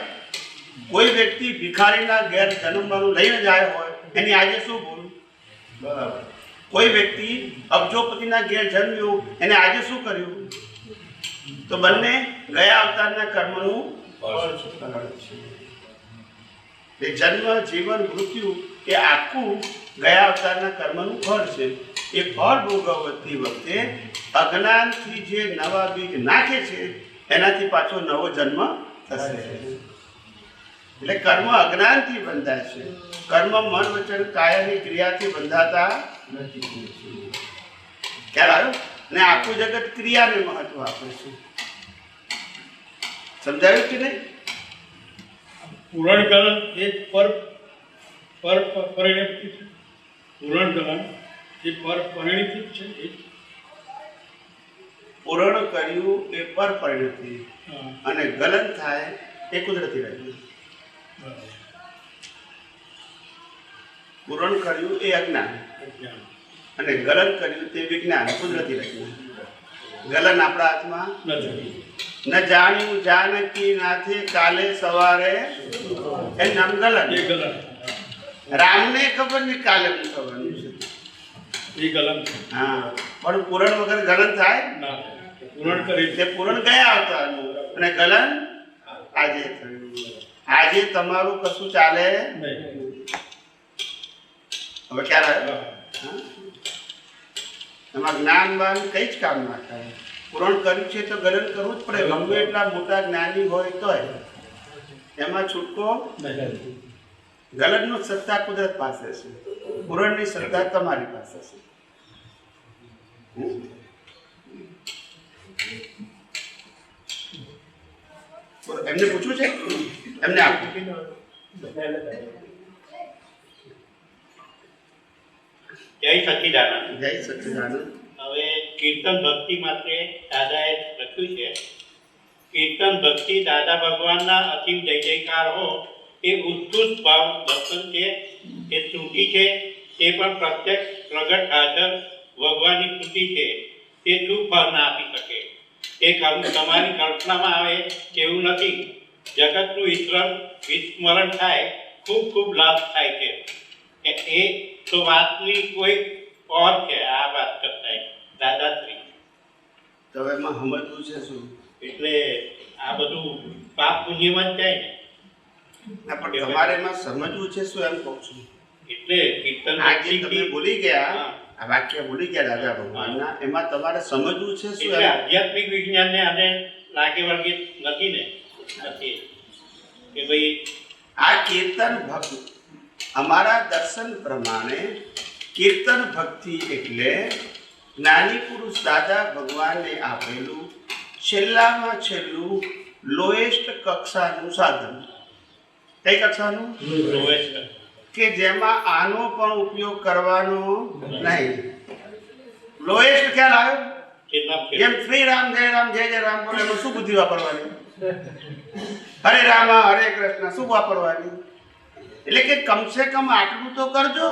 કોઈ વ્યક્તિ ભિખારીના ઘેર જન્મવાનું લઈને જ આવ્યો હોય એની આજે શું ભૂલ? બરાબર. કોઈ વ્યક્તિ અબજોપતિના ઘેર જન્મ્યું એને આજે શું કર્યું? તો બંને ગયા અવતારના કર્મનું ફળ છે. ફળ છે. એ જન્મ જીવન મૃત્યુ એ આખું ગયા અવતારના કર્મનું ફળ છે. એ ફળ ભોગવતી વખતે અજ્ઞાનથી જે નવા બીજ નાખે છે એનાથી પાછો નવો જન્મ થશે. એટલે કર્મ અજ્ઞાનથી બંધાય છે. કર્મ મન વચન કાયાની ક્રિયાથી બંધાતા નથી. ખ્યાલ આવ્યો? ને આખું જગત ક્રિયાને મહત્વ આપે છે. સમજાયું કે નહીં? પુરાણકરણ એ પરિણતિ છે. પુરાણકરણ એ પરિણતિ છે. પૂરણ કર્યું એ પર પરિણતિ હા, અને ગલન થાય એ કુદરતી રચના. બરાબર. પૂરણ કર્યું એ અજ્ઞાન અજ્ઞાન. અને ગલન કર્યું તે વિજ્ઞાન કુદરતી રચના. ગલન આપણા હાથમાં નથી. ન જાણ્યું જાનકી નાથે કાલે સવારે એ નામ ગલન. એ ગલન. રામને ખબર નહીં કાલે હું થવાનું છે. એ ગલન હા, પણ પૂરણ વગર ગલન થાય? ના થાય. પૂરણ કરી તે પૂરણ ગયા અવતારનું અને ગલન આજે થયું. આજે તમારું કશું ચાલે નહીં. હવે ખ્યાલ આવ્યો? હા. એમાં જ્ઞાન બાન કઈ જ કામ ના થાય. પૂરણ કર્યું છે તો ગલન કરવું જ પડે. ગમે એટલા મોટા જ્ઞાની હોય તોય એમાં છૂટકો. નહીં. ગલનનો સત્તા કુદરત પાસે છે, પૂરણની સત્તા તમારી પાસે છે. એમને પૂછવું છે? એમને આપવું. જય સચ્ચિદાનંદ. જય સચ્ચિદાનંદ. હવે કીર્તન ભક્તિ માટે દાદાએ લખ્યું છે કીર્તન ભક્તિ દાદા ભગવાનના અસીમ જય જયકાર હો એ ઉત્કૃષ્ટ ભાવ દર્શન છે, એ સ્તુતિ છે, તે પણ પ્રત્યક્ષ પ્રગટ હાજર ભગવાનની સ્તુતિ છે. તે શું ફળ ના આપી શકે? તે તમારી કલ્પનામાં આવે તેવું નથી. જગતનું વિસ્મરણ થાય, ખૂબ ખૂબ લાભ થાય છે. એ તો વાતની કોઈ ઓર છે. આ વાત કરતા દાદાશ્રી તો હવે એમાં સમજવું છે શું? એટલે આ બધું પાપ પુણ્યમાં જ જાય ને. ના, પણ તમારે એમાં સમજવું છે શું એમ કહું છું. એટલે કીર્તન આજે તમે ભૂલી ગયા, હા. આ વાક્ય ભૂલી ગયા દાદા ભગવાનના, એમાં તમારે સમજવું છે શું એટલે એમ? આધ્યાત્મિક વિજ્ઞાનને આને લાગે વળગે નથી ને. નથી કે ભાઈ આ કીર્તન ભક્તિ, અમારા દર્શન પ્રમાણે કીર્તન ભક્તિ એટલે જ્ઞાની પુરુષ દાદા ભગવાને આપેલું છેલ્લામાં છેલ્લું લોએસ્ટ કક્ષાનું સાધન. કઈ કક્ષાનું? લોએસ્ટ કે જેમાં આનો પણ ઉપયોગ કરવાનો નહીં. લોએસ્ટ ખ્યાલ આવ્યો? જેમ શ્રી રામ જય રામ બોલે એમાં શું બુદ્ધિ વાપરવાની? હરે રામ હરે કૃષ્ણ શું વાપરવાની? એટલે કે કમસે કમ આટલું તો કરજો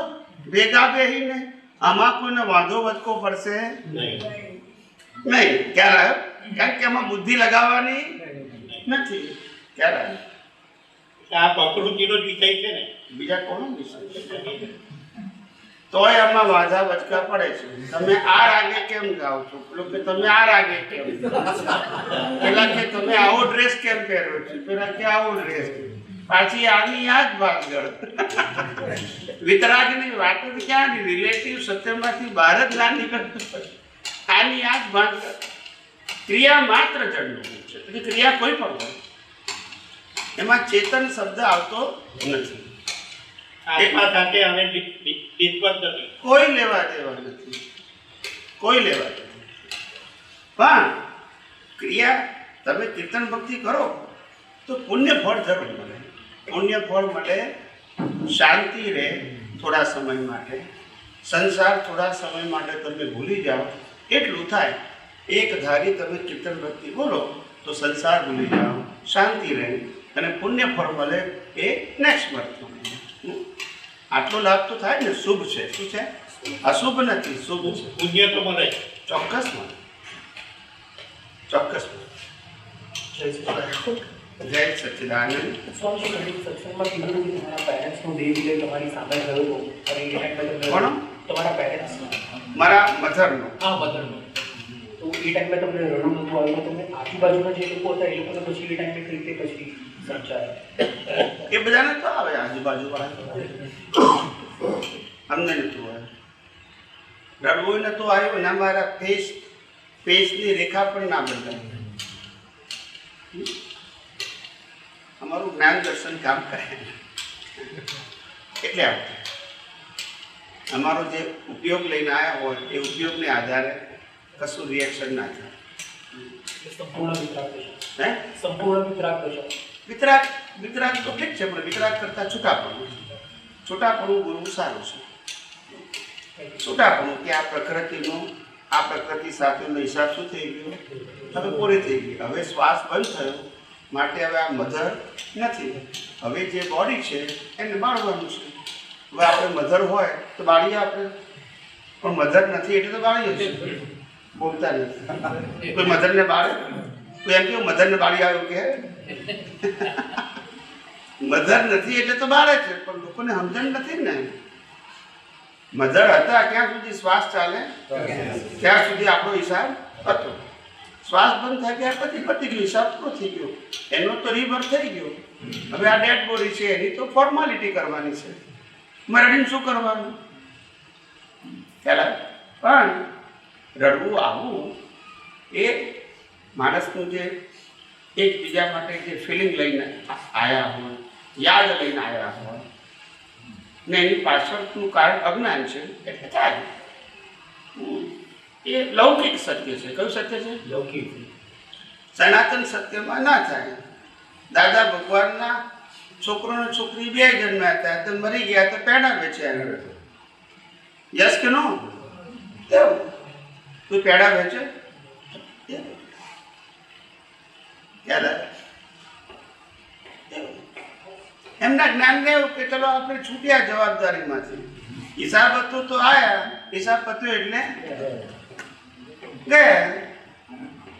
ભેગા બેહીને. આમાં કોઈને વાંધો વચકો પડશે નહીં. ખ્યાલ આવ્યો? કારણ કે એમાં બુદ્ધિ લગાવવાની નથી. ખ્યાલ આવ્યો? આ પ્રકૃતિનો જ વિષય છે ને. બીજા કોનો વિષય? તોય આમાં વાંધા વચકા પડે છે. તમે આ રાગે કેમ ગાઓ છો? પેલો કે તમે આ રાગે કેમ? પેલા કે તમે આવો ડ્રેસ કેમ પહેરો છો? પેલા કે આવો ડ્રેસ. પાછી આની આ જ ભાગળ. વિતરાગની વાત જ ક્યાં? રિલેટિવ સત્યમાંથી બહાર જ ના નીકળતું. આની આ જ ભાગળ. ક્રિયા માત્ર જડનું છે. ક્રિયા કોઈ પણ હોય એમાં ચેતન શબ્દ આવતો નથી. આત્મા સાથે અને નિસ્બત નથી. કોઈ લેવા દેવા નથી. કોઈ લેવા દેવા નથી. પણ ક્રિયા તમે કીર્તન ભક્તિ કરો તો પુણ્ય ફળ જરૂર મળે. પુણ્ય ફળ મળે, શાંતિ રહે થોડા સમય માટે, સંસાર થોડા સમય માટે તમે ભૂલી જાઓ એટલું થાય. એક ધારી તમે કીર્તન ભક્તિ બોલો તો સંસાર ભૂલી જાઓ, શાંતિ રહે અને પુણ્ય ફળ મળે. એ નેક્સ્ટ બર્થમાં આટલો લાભ તો થાય ને. શુભ છે. શું છે? અશુભ નથી, શુભ છે. પુણ્ય તો મળે. ચોક્કસ મળે. ચોક્કસ મળે. જય સચ્ચિદાનંદ. સ્વામી ઘણી સત્સંગમાં કીધું કે તમારા પેરેન્ટ્સનો દેહ વિજય તમારી સામે થયો હતો અને એ ટાઈમે કોનો? તમારા પેરેન્ટ્સ. મારા મધરનો. હા, મધરનો. તો એ ટાઈમે તમને રડવું નહોતું આવ્યું. તમને આજુબાજુના જે લોકો હતા એ લોકોને પછી એ ટાઈમે કઈ રીતે પછી સમજાય? એ બધાને તો આવે આજુબાજુ વાળા. અમને નતું આવ્યું. રડવું નતું આવ્યું ને અમારા ફેસની રેખા પણ ના બદલાય. અમારું જ્ઞાન દર્શન કામ કરે એટલે આવું. અમારો જે ઉપયોગ લઈને આવ્યા હોય એ ઉપયોગને આધારે કશું રિએક્શન ના થાય. સંપૂર્ણ વિતરાગ થશે. હે? સંપૂર્ણ વિતરાગ થશે. વિતરાગ તો ઠીક છે, પણ વિતરાગ કરતાં છૂટાપણું. છૂટાપણું ગુરુ સારું છે. છૂટાપણું કે આ પ્રકૃતિ સાથેનો હિસાબ શું થઈ ગયો? હવે પૂરી થઈ ગઈ. હવે શ્વાસ બંધ થયો માટે હવે આ મધર નથી. હવે જે બોડી છે એને બાળવાનું છે. હવે આપણે મધર હોય તો બાળીએ આપણે, પણ મધર નથી એટલે તો બાળીએ છે. બોલતા નથી. કોઈ મધરને બાળે તો એમ કેવું મધરને બાળી આવ્યું કે મધર નથી એટલે તો બાળે છે, પણ લોકોને સમજણ નથી ને. મધર હતા ક્યાં સુધી શ્વાસ ચાલે ત્યાં સુધી આપણો હિસાબ હતો. શ્વાસ બંધ થાય ત્યાં પતી ગયો, હિસાબ પૂરો થઈ ગયો. એનો તો રિબર્થ થઈ ગયો. હવે આ ડેડ બોડી છે એની તો ફોર્માલિટી કરવાની છે. મરડીને શું કરવાનું? ખ્યાલ? પણ રડવું આવવું એ માણસનું જે એકબીજા માટે જે ફિલિંગ લઈને આવ્યા હોય, યાદ લઈને આવ્યા હોય ને એની પાછળનું કારણ અજ્ઞાન છે એટલે થાય. એ લૌકિક સત્ય છે. કયું સત્ય છે? લૌકિક. સનાતન સત્યમાં ના થાય. દાદા ભગવાનના છોકરો ને છોકરી બે જન્મ્યા હતા તો મરી ગયા તો પેડા વેચ્યા. યસ કે નો? કોઈ પેડા વેચે? ખ્યાલ આવે? એમના જ્ઞાનને એવું કે ચલો આપણે છૂટ્યા જવાબદારીમાંથી, હિસાબ હતું તો આયા, હિસાબ પત્યો એટલે ગયા.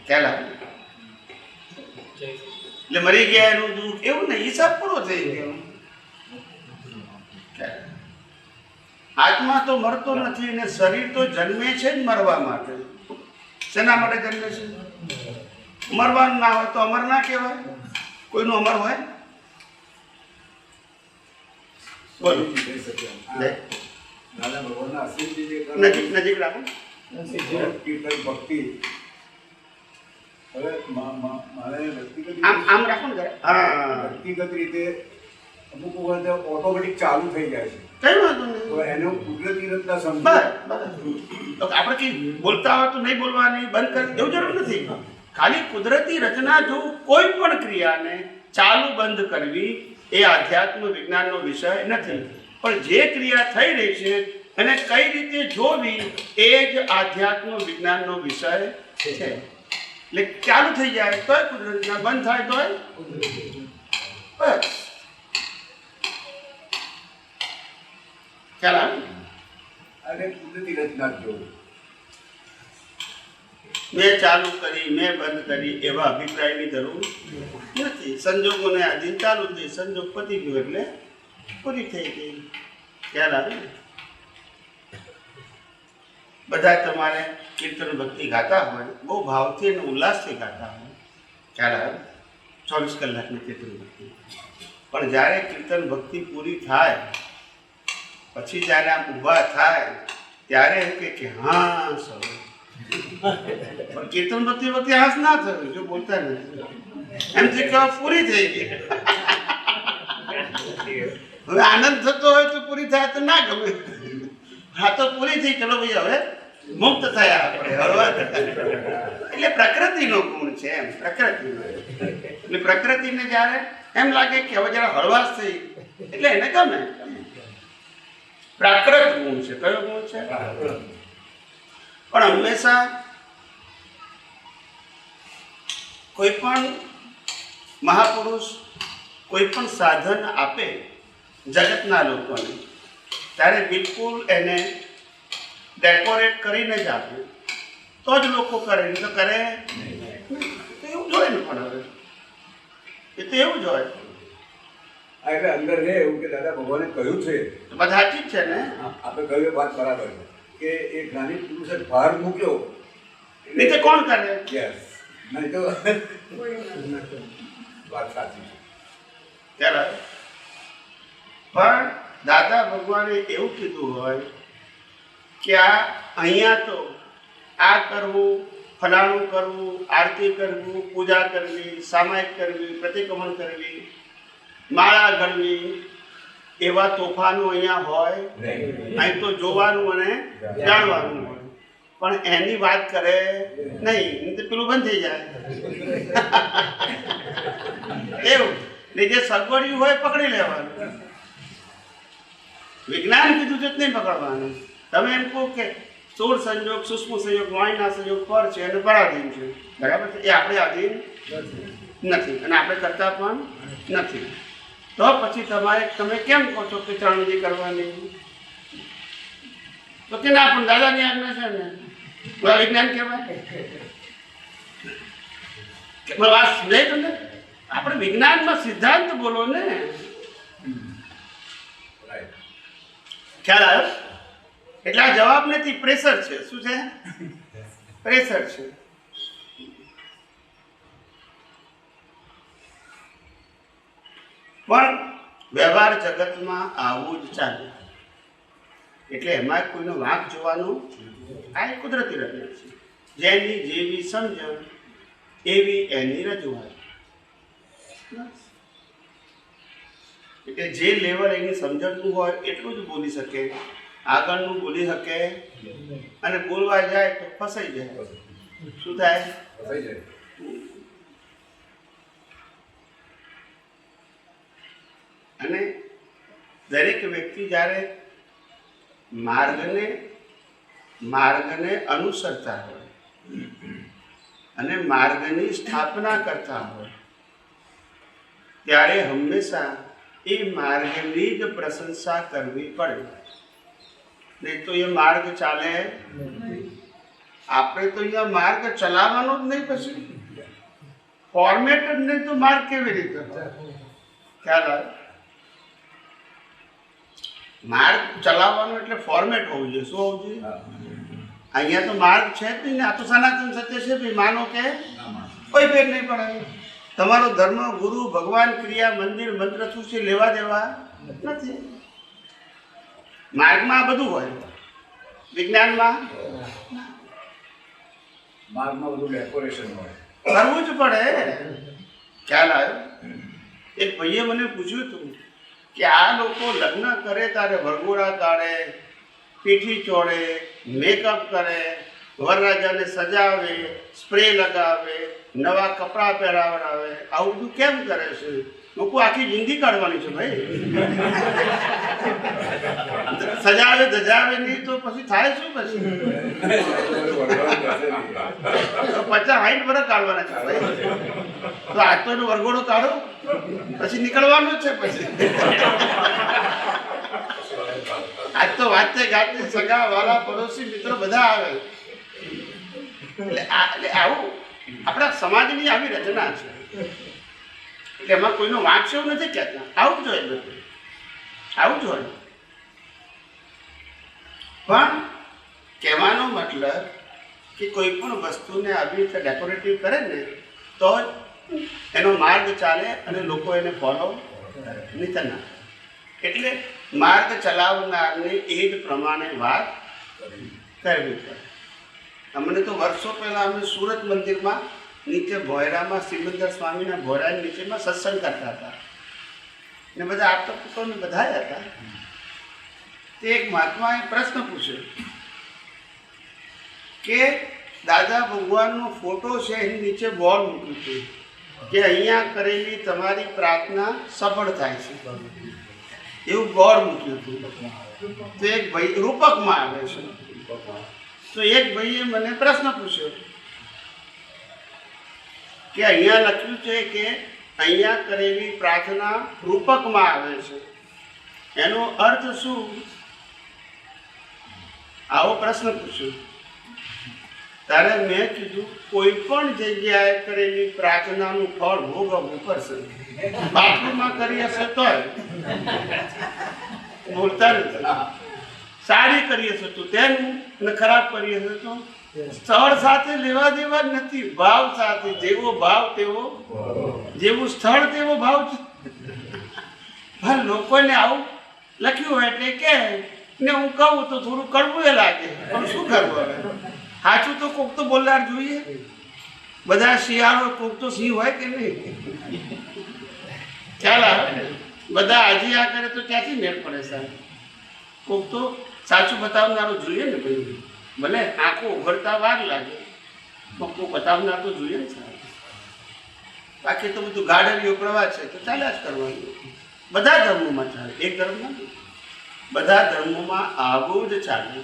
ખ્યાલ આવે? એટલે મરી ગયા એનું દુઃખ એવું નહીં, હિસાબ પૂરો થઈ ગયો. આત્મા તો મરતો નથી ને શરીર તો જન્મે છે જ મરવા માટે. શેના માટે જન્મે છે? મરવાનું ના હોય તો અમર ના કહેવાય. કોઈનું અમર હોય? બોલો. દાદા ભગવાનના આશીર્વાદ જે કરે, નજીક નજીક રાખો. કીર્તન ભક્તિ, હવે મારે વ્યક્તિગત આમ રાખો ને જરા. હા, વ્યક્તિગત રીતે અમુક વખત ઓટોમેટિક ચાલુ થઈ જાય છે, કઈ વાંધો તો નહીં. એનો કુદરતી રીતના સમજ. બસ તો આપણે કઈ બોલતા હોય તો નહીં બોલવાની, બંધ કરી એવું જરૂર નથી. ખાલી કુદરતી રચના જો કોઈ પણ ક્રિયાને ચાલુ બંધ કરવી એ આધ્યાત્મ વિજ્ઞાનનો વિષય નથી, પણ જે ક્રિયા થઈ રહી છે એને કઈ રીતે જોવી એ જ આધ્યાત્મ વિજ્ઞાનનો વિષય છે. એટલે ચાલુ થઈ જાય તોય કુદરતના, બંધ થાય તોય બસ. ખ્યાલ આવે? અને કુદરતી રચના જ જોવું. મેં ચાલુ કરી, મેં બંધ કરી એવા અભિપ્રાયની જરૂર નથી. સંજોગોને આધીન ચાલુ થઈ, સંજોગ પતી ગયો એટલે પૂરી થઈ ગઈ. ખ્યાલ આવે ને? બધા તમારે કીર્તન ભક્તિ ગાતા હોય, બહુ ભાવથી અને ઉલ્લાસથી ગાતા હોય, ખ્યાલ આવે? 24 કલાકની કીર્તન ભક્તિ. પણ જ્યારે કીર્તન ભક્તિ પૂરી થાય પછી જ્યારે આમ ઊભા થાય ત્યારે એમ કે હા સર, પણ કીર્તન ભક્તિ વખતે હાસ ના થયું, જો બોલતા નથી એમથી કહેવા પૂરી થઈ ગઈ. હવે આનંદ થતો હોય તો પૂરી થાય તો ના ગમે. હા તો પૂરી થઈ, ચલો ભાઈ હવે મુક્ત થયા આપણે, હળવા થયા. એટલે પ્રકૃતિનો ગુણ છે એમ, પ્રકૃતિનો. એટલે પ્રકૃતિને જ્યારે એમ લાગે કે હવે જરા હળવાશ થઈ એટલે એને ગમે. પ્રાકૃત ગુણ છે. કયો ગુણ છે? પણ હંમેશા કોઈ પણ મહાપુરુષ કોઈ પણ સાધન આપે જગતના લોકોને ત્યારે બિલકુલ એને ડેકોરેટ કરીને જ આપે તો જ લોકો કરે, નહીં તો કરે તો એવું જોઈએ ને. પણ હવે એ તો એવું જ હોય. એટલે અંદર રહે એવું કે દાદા ભગવાને કહ્યું છે, બધા સાચી જ છે ને. આપણે કહ્યું એ વાત બરાબર છે કે એ જ્ઞાની પુરુષે ભાર મૂક્યો નહીં તો કોણ કરે? યસ, નહીં તો વાત સાચી છે. ત્યારે પણ દાદા ભગવાને એવું કીધું હોય કે આ અહીંયા તો આ કરવું, ફલાણું કરવું, આરતી કરવું, પૂજા કરવી, સામાયિક કરવી, પ્રતિક્રમણ કરવી, માળા ગણવી, એવા તોફાનો અહીંયા હોય. અહીં તો જોવાનું અને જાણવાનું હોય, પણ એની વાત કરે નહીં તો પેલું બંધ થઈ જાય. એવું ને જે સગવડિયું હોય પકડી લેવાનું. વિજ્ઞાન કીધું છે જ નહીં પકડવાનું. તમે એમ કહો કે સ્થૂળ સંયોગ, સૂક્ષ્મ સંયોગ, વાણીના સંયોગ પર છે અને પરાધીન છે, બરાબર છે? એ આપણે આધીન નથી અને આપણે કરતા પણ નથી. તો પછી તમે કેમ કહો છો કે ચરણવિધિ કરવાની? તો કે ના, પણ દાદાની આજ્ઞા છે ને, વિજ્ઞાન કહેવાય. વાત સમજાય તમને? આપણે વિજ્ઞાનમાં સિદ્ધાંત બોલો ને. ખ્યાલ આવ્યો? એટલે આ જવાબ નથી, પ્રેશર છે. શું છે? પ્રેશર છે. પણ વ્યવહાર જગતમાં આવું જ ચાલે. એટલે એમાં કોઈનો વાંક જોવાનો આ એક કુદરતી રચના છે. જેની જેવી સમજણ એવી એની રજૂઆત. એટલે જે લેવલ એની સમજણનું હોય એટલું જ બોલી શકે, આગળનું બોલી શકે, અને બોલવા જાય તો ફસાઈ જાય. શું થાય? થઈ જાય. અને દરેક વ્યક્તિ જ્યારે માર્ગને અનુસરતા હોય અને માર્ગની સ્થાપના કરતા હોય ત્યારે હંમેશા એ માર્ગની જ પ્રશંસા કરવી પડે, નહીં તો એ માર્ગ ચાલે. આપણે તો અહીંયા માર્ગ ચલાવવાનો જ નહીં, પછી ફોર્મેટ જ નહીં તો માર્ગ કેવી રીતે ખ્યાલ આવે? માર્ગ ચલાવવાનો એટલે ફોર્મેટ હોવું જોઈએ. શું હોવું જોઈએ? અહીંયા તો માર્ગ છે જ નહીં ને. આ તો સનાતન સત્ય છે ભાઈ, માનો કે કોઈ ફેર નહીં પડે. તમારો ધર્મ, ગુરુ, ભગવાન, ક્રિયા, મંદિર, મંત્ર શું છે લેવા દેવા નથી. માર્ગમાં આ બધું હોય, વિજ્ઞાનમાં માર્ગમાં બધું ડેકોરેશન હોય, કરવું જ પડે. ખ્યાલ આવ્યો? એક ભાઈએ મને પૂછ્યું હતું કે આ લોકો લગ્ન કરે ત્યારે વરઘોડા કાઢે, પીઠી ચોળે, મેકઅપ કરે, વરરાજાને સજાવે, સ્પ્રે લગાવે, નવા કપડાં પહેરાવડાવે, આવું બધું કેમ કરે છે? લોકો આખી જિંદગી કાઢવાની છે ભાઈ. સજાવે ધજાવે નહીં તો પછી થાય શું? પછી 50-60 વર્ષ કાઢવાના છે ભાઈ. તો આજ તો એનો વરઘોડો કાઢો, પછી નીકળવાનું જ છે. પછી આજ તો વાતે ગાતે સગા વાલા પડોશી મિત્રો બધા આવે. એટલે આવું આપણા સમાજની આવી રચના છે. એટલે એમાં કોઈનો વાંક છે એવું નથી કહેતા. આવું જ હોય, આવું જ હોય. પણ કહેવાનો મતલબ કે કોઈ પણ વસ્તુને આવી રીતે ડેકોરેટિવ કરે ને તો એનો માર્ગ ચાલે અને લોકો એને ફોલો નહીં થના. એટલે માર્ગ ચલાવનારની એ જ પ્રમાણે વાત કરવી પડે. અમને તો વર્ષો પહેલાં અમે સુરત મંદિરમાં નીચે ભોયરામાં સિમંદર સ્વામીના ભોયરાની નીચેમાં સત્સંગ કરતા હતા ને બધા આપતા પુત્રોને બધા હતા. તે એક મહાત્માએ પ્રશ્ન પૂછ્યો કે દાદા ભગવાનનો ફોટો છે, એની નીચે બોર્ડ મૂક્યું છે કે અહીંયા કરેલી તમારી પ્રાર્થના સફળ થાય છે, એવું બોર્ડ મૂક્યું હતું. તો એક ભાઈ રૂપકમાં આવે છે. તો એક ભાઈએ મને પ્રશ્ન પૂછ્યો કે અહીંયા લખ્યું છે કે અહીંયા કરેલી પ્રાર્થના રૂપકમાં આવે છે, એનો અર્થ શું? આવો પ્રશ્ન પૂછ્યો. ત્યારે મેં કીધું કોઈ પણ જગ્યાએ કરેલી પ્રાર્થનાનું ફળ ભોગવવું પડશે. બાથરૂમમાં કરી હશે તોય બોલતા નથી. સારી કરી હશે તો તેનું અને ખરાબ કરી હશે તો સ્થળ સાથે લેવા દેવા જ નથી, ભાવ સાથે. જેવો ભાવ તેવો, જેવું સ્થળ તેવો ભાવ. હા, લોકોને આવું લખ્યું હોય એટલે કે ને હું કહું તો થોડું કડવું એ લાગે, પણ શું કરવું હવે? સાચું તો કોક તો બોલનાર જોઈએ. બધા શિયાળો કોક તો સિંહ હોય કે નહીં? ખ્યાલ આવે ને? બધા આજે આ કરે તો ક્યાંથી મેળ પડે સાહેબ? કોક તો સાચું બતાવનારો જોઈએ ને ભાઈ. ભલે આંખો ઉઘડતા વાર લાગે, કોક બતાવનાર તો જોઈએ ને સાહેબ. બાકી તો બધું ગાડરીઓ પ્રવાહ છે તો ચાલ્યા જ કરવાનું. બધા ધર્મોમાં ચાલે, એક ધર્મમાં નહીં. બધા ધર્મોમાં આવું જ ચાલે ને.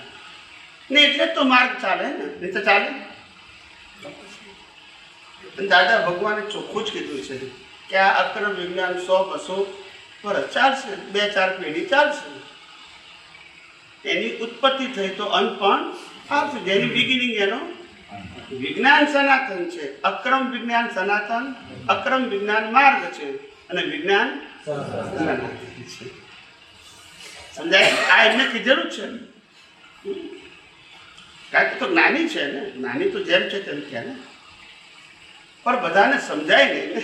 એટલે જ તો માર્ગ ચાલે ને, નહીં તો ચાલે. દાદા ભગવાને ચોખ્ખું જ કીધું છે કે આ અક્રમ વિજ્ઞાન 100-200 વર્ષ ચાલશે, 2-4 પેઢી ચાલશે. એની ઉત્પત્તિ થઈ તો અંત પણ આવશે. જેની બિગિનિંગ એનો વિજ્ઞાન સનાતન છે. અક્રમ વિજ્ઞાન સનાતન, અક્રમ વિજ્ઞાન માર્ગ છે અને વિજ્ઞાન સનાતન છે. સમજાય? આ એમને કીધેલું જ છે. કારણ કે તો જ્ઞાની છે ને, જ્ઞાની તો જેમ છે તેમ છે ને, પણ બધાને સમજાય નહીં ને.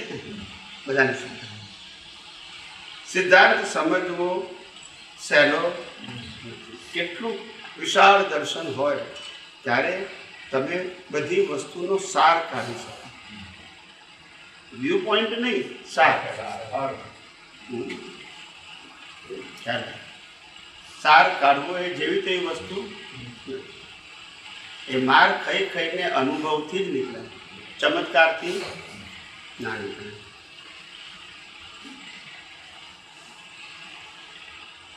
બધાને સમજાય. સિદ્ધાંત સમજવો સહેલો. કેટલું વિશાળ દર્શન હોય ત્યારે તમે બધી વસ્તુનો સાર કાઢી શકો. વ્યૂ પોઈન્ટ નહીં, સાર. સાર કાઢવો એ જેવી તેવી વસ્તુ, એ માર ખાઈ ખાઈને અનુભવથી જ નીકળે, ચમત્કારથી ના નીકળે.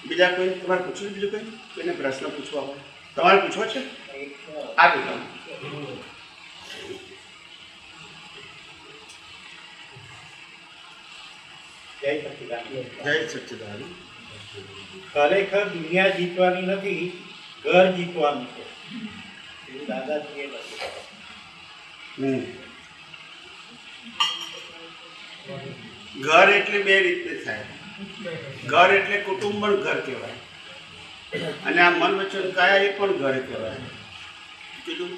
બીજા કોઈ તમારે પૂછવું? બીજું કંઈ કોઈને પ્રશ્ન પૂછવા હોય? તમારે પૂછવો છે? આપી દો. જય સચિદાનંદ. જય સચ્ચિદાનંદ. ખરેખર દુનિયા જીતવાની નથી, ઘર જીતવાનું છે એવું દાદાજીએ લખ્યું. ઘર એટલે બે રીતે થાય. ઘર એટલે કુટુંબ પણ ઘર કહેવાય, અને આ મન વચન કાયા એ પણ ઘર કહેવાય. કીધું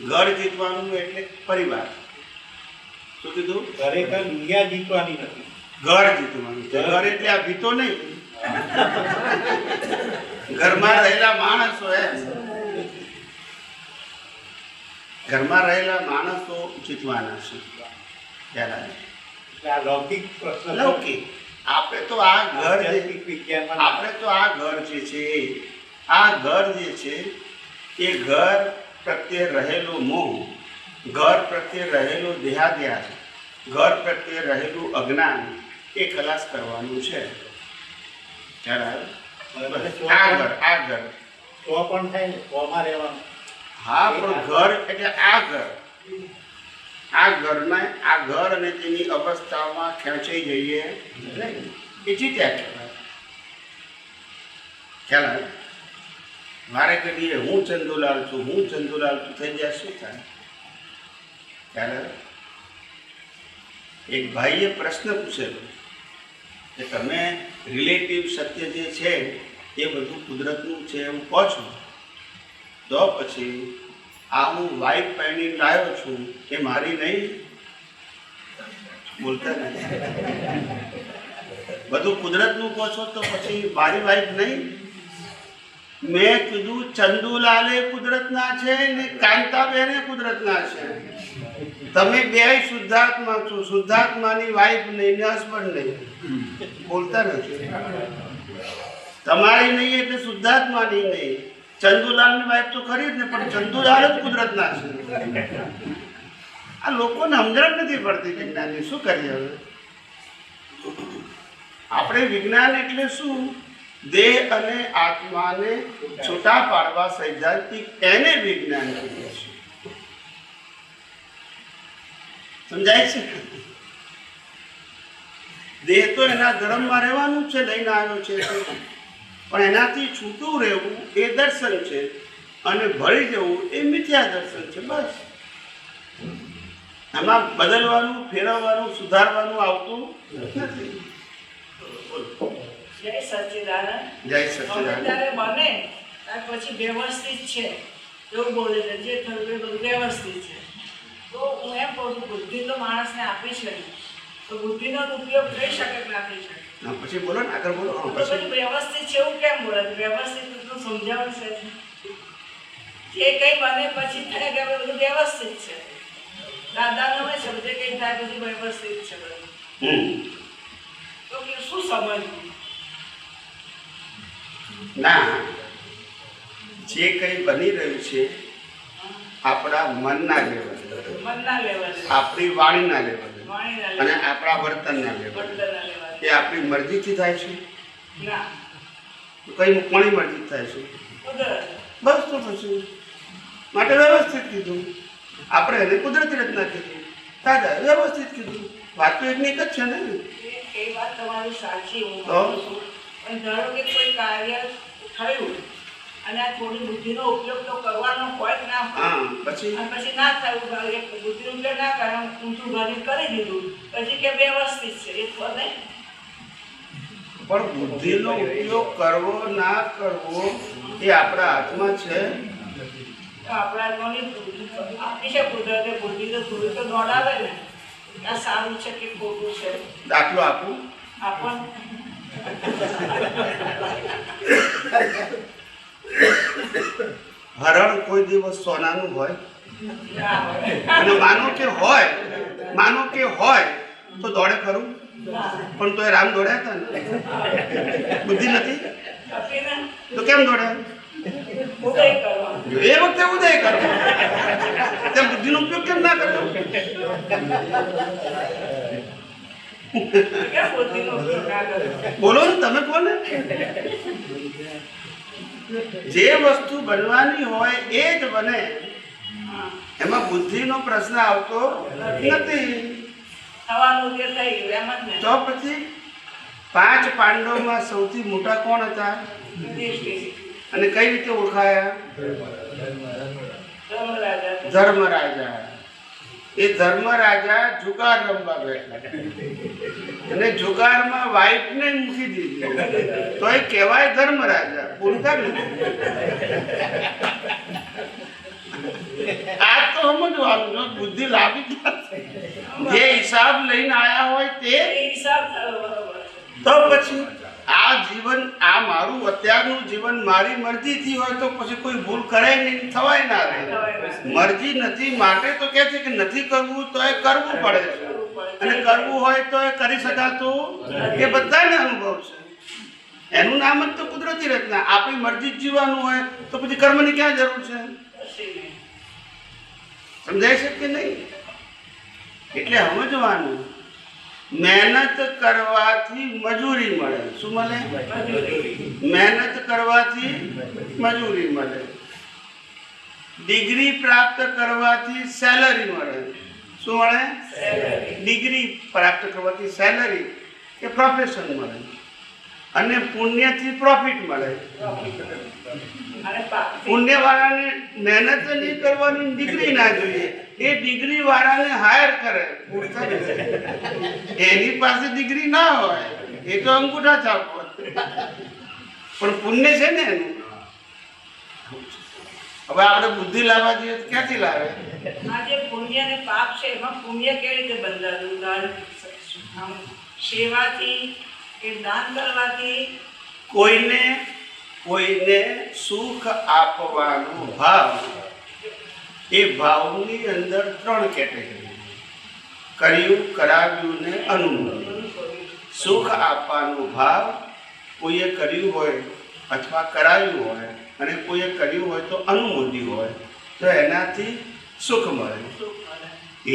ઘર જીતવાનું એટલે પરિવાર. શું કીધું? ખરેખર દુનિયા જીતવાની નથી, ઘર જીતવાનું છે. ઘર એટલે આ ભીતો નહીં, ઘરમાં રહેલા માણસો એમ. ઘરમાં રહેલા માણસો જીતવાના છે. ત્યારે આ લૌકિક પ્રશ્ન લૌકિક આપણે તો આ ઘર જે વિજ્ઞાનમાં આપણે તો આ ઘર જે છે, આ ઘર જે છે એ ઘર પ્રત્યે રહેલો મોહ, ઘર પ્રત્યે રહેલો દેહાદ્યાસ, ઘર પ્રત્યે રહેલું અજ્ઞાન એ ખલાસ કરવાનું છે. ખ્યાલ આવ્યો? આ ઘર તો પણ થાય ને, તોમાં રહેવાનું. હા, પણ ઘર એટલે આ ઘર, આ ઘરમાં આ ઘર અને તેની અવસ્થામાં ખેંચાઈ જઈએ એ જીત્યા કહેવાય. ખ્યાલ આવે? મારે કહીએ હું ચંદુલાલ છું, હું ચંદુલાલ છું, થઈ જાય શું થાય? ખ્યાલ આવે? એક ભાઈએ પ્રશ્ન પૂછેલો કે તમે રિલેટિવ સત્ય જે છે એ બધું કુદરતનું છે એવું કહો છો, તો પછી આ હું વાઈફ પહેરીને લાવ્યો છું એ મારી નહીં? બોલતા નહીં. બધું કુદરતનું કહો છો તો પછી મારી વાઈફ નહીં? મેં કીધું ચંદુલાલે કુદરતના છે ને કાંતાબેને કુદરતના છે. તમે બે શુદ્ધાત્મા છો, શુદ્ધાત્માની વાઈફ નહીં ને હસબન્ડ નહીં. બોલતા નથી. તમારી નહીં એટલે શુદ્ધાત્માની નહીં. ચંદુલાલની વાઈફ તો ખરી જ ને, પણ ચંદુલાલ જ કુદરતના છે. આ લોકોને સમજણ નથી પડતી વિજ્ઞાનની. શું કરીએ હવે? આપણે વિજ્ઞાન એટલે શું? દેહ અને આત્માને છૂટા પાડવા સૈદ્ધાંતિક, એને વિજ્ઞાન કહીએ છીએ. સમજાય છે? દેહ તો એના ધર્મમાં રહેવાનું છે, લઈને આવ્યો છે, પણ એનાથી છૂટું રહેવું એ દર્શન છે, અને ભળી જવું એ મિથ્યા દર્શન છે. બસ આમાં બદલવાનું, ફેરવવાનું, સુધારવાનું આવતું નથી. જય સચ્ચિદાનંદ. જય સચ્ચિદાનંદ. ત્યારે બને ત્યાર પછી વ્યવસ્થિત છે એવું બોલે છે, જે થયું એ બધું વ્યવસ્થિત છે. તો હું એમ કહું છું, બુદ્ધિ તો માણસને આપી છે, તો બુદ્ધિનો ઉપયોગ થઈ શકે કે ના થઈ શકે? પછી બોલો ને, આગળ બોલો. તો પછી વ્યવસ્થિત છે એવું કેમ બોલે? વ્યવસ્થિત તો સમજાવું છે, જે કંઈ બને પછી થાય કે બધું વ્યવસ્થિત છે. દાદાનો હોય છે, જે કંઈ થાય બધું વ્યવસ્થિત છે બધું. તો કે શું સમજવું? ના, જે કંઈ બની રહ્યું છે આપણા મનના લેવલે, મનના લેવલે, આપણી વાણીના લેવલે વાણીના અને લેવલે, આપણા વર્તનના લેવલે વર્તનના લેવલે. એ આપણી મરજીથી થાય છે? ના, કઈ કોની મરજી થાય છે? કુદરત. બસ તો પછી માટે વ્યવસ્થિત કીધું. આપણે એને કુદરતી રચના કીધી, દાદા વ્યવસ્થિત કીધું. વાત તો એકની એક જ છે ને. એ વાત તમારી સાચી, હું તો? માનું છું. પણ ધારો કે કોઈ કાર્ય થયું અને આ થોડી બુદ્ધિનો ઉપયોગ તો કરવાનો હોય કે ના હોય, હા, પછી અને પછી ના થયું, બુદ્ધિનો ઉપયોગ ના કરે, ઊંચું ભરી કરી દીધું, પછી કે વ્યવસ્થિત છે, એ તો નહીં. પણ બુદ્ધિનો ઉપયોગ કરવો ના કરવો એ આપણા હાથમાં છે. તો આપણા કોની આપી છે કુદરતે બુદ્ધિ, તો થોડી તો દોડાવે ને, આ સારું છે કે ખોટું છે. દાખલો આપું. આપણ હરણ કોઈ દિવસ સોનાનું હોય? ના હોય. અને માનો કે હોય તો દોડે ખરું? પણ તો એ રામ દોડ્યા હતા ને. બુદ્ધિ નથી આપી ને તો કેમ દોડ્યા? ઉદય કરવાનો. એ વખતે ઉદય કરો. તે બુદ્ધિનો ઉપયોગ કેમ ના કર્યો? કેમ બુદ્ધિનો ઉપયોગ ના કરે? બોલો ને, તમે કોને? જે વસ્તુ બનવાની હોય એ જ બને, એમાં બુદ્ધિનો પ્રશ્ન આવતો નથી. થવાનું તે થઈ ગયું એમ જ ને. તો પછી 5 પાંડવોમાં સૌથી મોટા કોણ હતા યુધિષ્ઠિર, અને કઈ રીતે ઓળખાયા? ધર્મરાજા હતા. ધર્મરાજા. એ ધર્મરાજા જુગાર રમવા બેઠા અને જુગારમાં વાઈફને મૂકી દીધી તો એ કહેવાય ધર્મરાજા. બોલતા નથી. આ તો સમજવાનું, જો બુદ્ધિ લાવી જે હિસાબ લઈને આયા હોય તે એ હિસાબ થયો બરોબર. તો પછી આ જીવન, આ મારું અત્યારનું જીવન મારી મરજીથી હોય તો પછી કોઈ ભૂલ કરાય નહીં, થવાય ના રહે. મરજી નથી માટે તો કહે છે કે નથી કરવું તો એ કરવું પડે છે, અને કરવું હોય તો એ કરી શકાતું એ બધાને અનુભવ છે. એનું નામ જ તો કુદરતી રચના. આપણી મરજી જ જીવવાનું હોય તો પછી કર્મની ક્યાં જરૂર છે? સમજાય છે કે નહીં? એટલે સમજવાનું, મહેનત કરવાથી મજૂરી મળે. શું મળે? મહેનત કરવાથી મજૂરી મળે. ડિગ્રી પ્રાપ્ત કરવાથી સેલરી મળે. શું મળે? ડિગ્રી પ્રાપ્ત કરવાથી સેલરી કે પ્રોફેશન મળે. અને પુણ્યથી પ્રોફિટ મળે. પુણ્યવાળાને મહેનત નહીં કરવાની, ડિગ્રી ના જોઈએ. એ ડિગ્રી વાળાને હાયર કરે. એની પાસે ડિગ્રી ના હોય, એ તો અંગૂઠા છાપ હોય. પણ પુણ્ય છે ને એનું. હવે આપણે બુદ્ધિ લાવવા જઈએ તો ક્યાંથી લાવે? આ જે પુણ્ય અને પાપ છે એમાં પુણ્ય કેવી રીતે બંધાતું? ઉદાહરણ આમ સેવાથી કે દાન કરવાથી? કોઈને સુખ આપવાનો ભાવ, એ ભાવની અંદર 3 કેટેગરી: કર્યું, કરાવ્યું ને અનુભવ્યું. સુખ આપવાનો ભાવ કોઈએ કર્યું હોય અથવા કરાવ્યું હોય, અને કોઈએ કર્યું હોય તો અનુમોદ્યું હોય તો એનાથી સુખ મળે.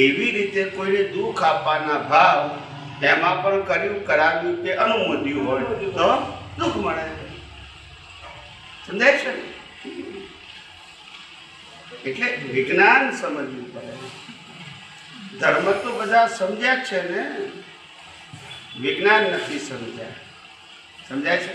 એવી રીતે કોઈને દુઃખ આપવાના ભાવ, એમાં પણ કર્યું, કરાવ્યું કે અનુમોદ્યું હોય તો દુઃખ મળે. સમજાય છે? એટલે વિજ્ઞાન સમજવું પડે. ધર્મ તો બધા સમજ્યા જ છે ને, વિજ્ઞાન નથી સમજ્યા. સમજાય છે?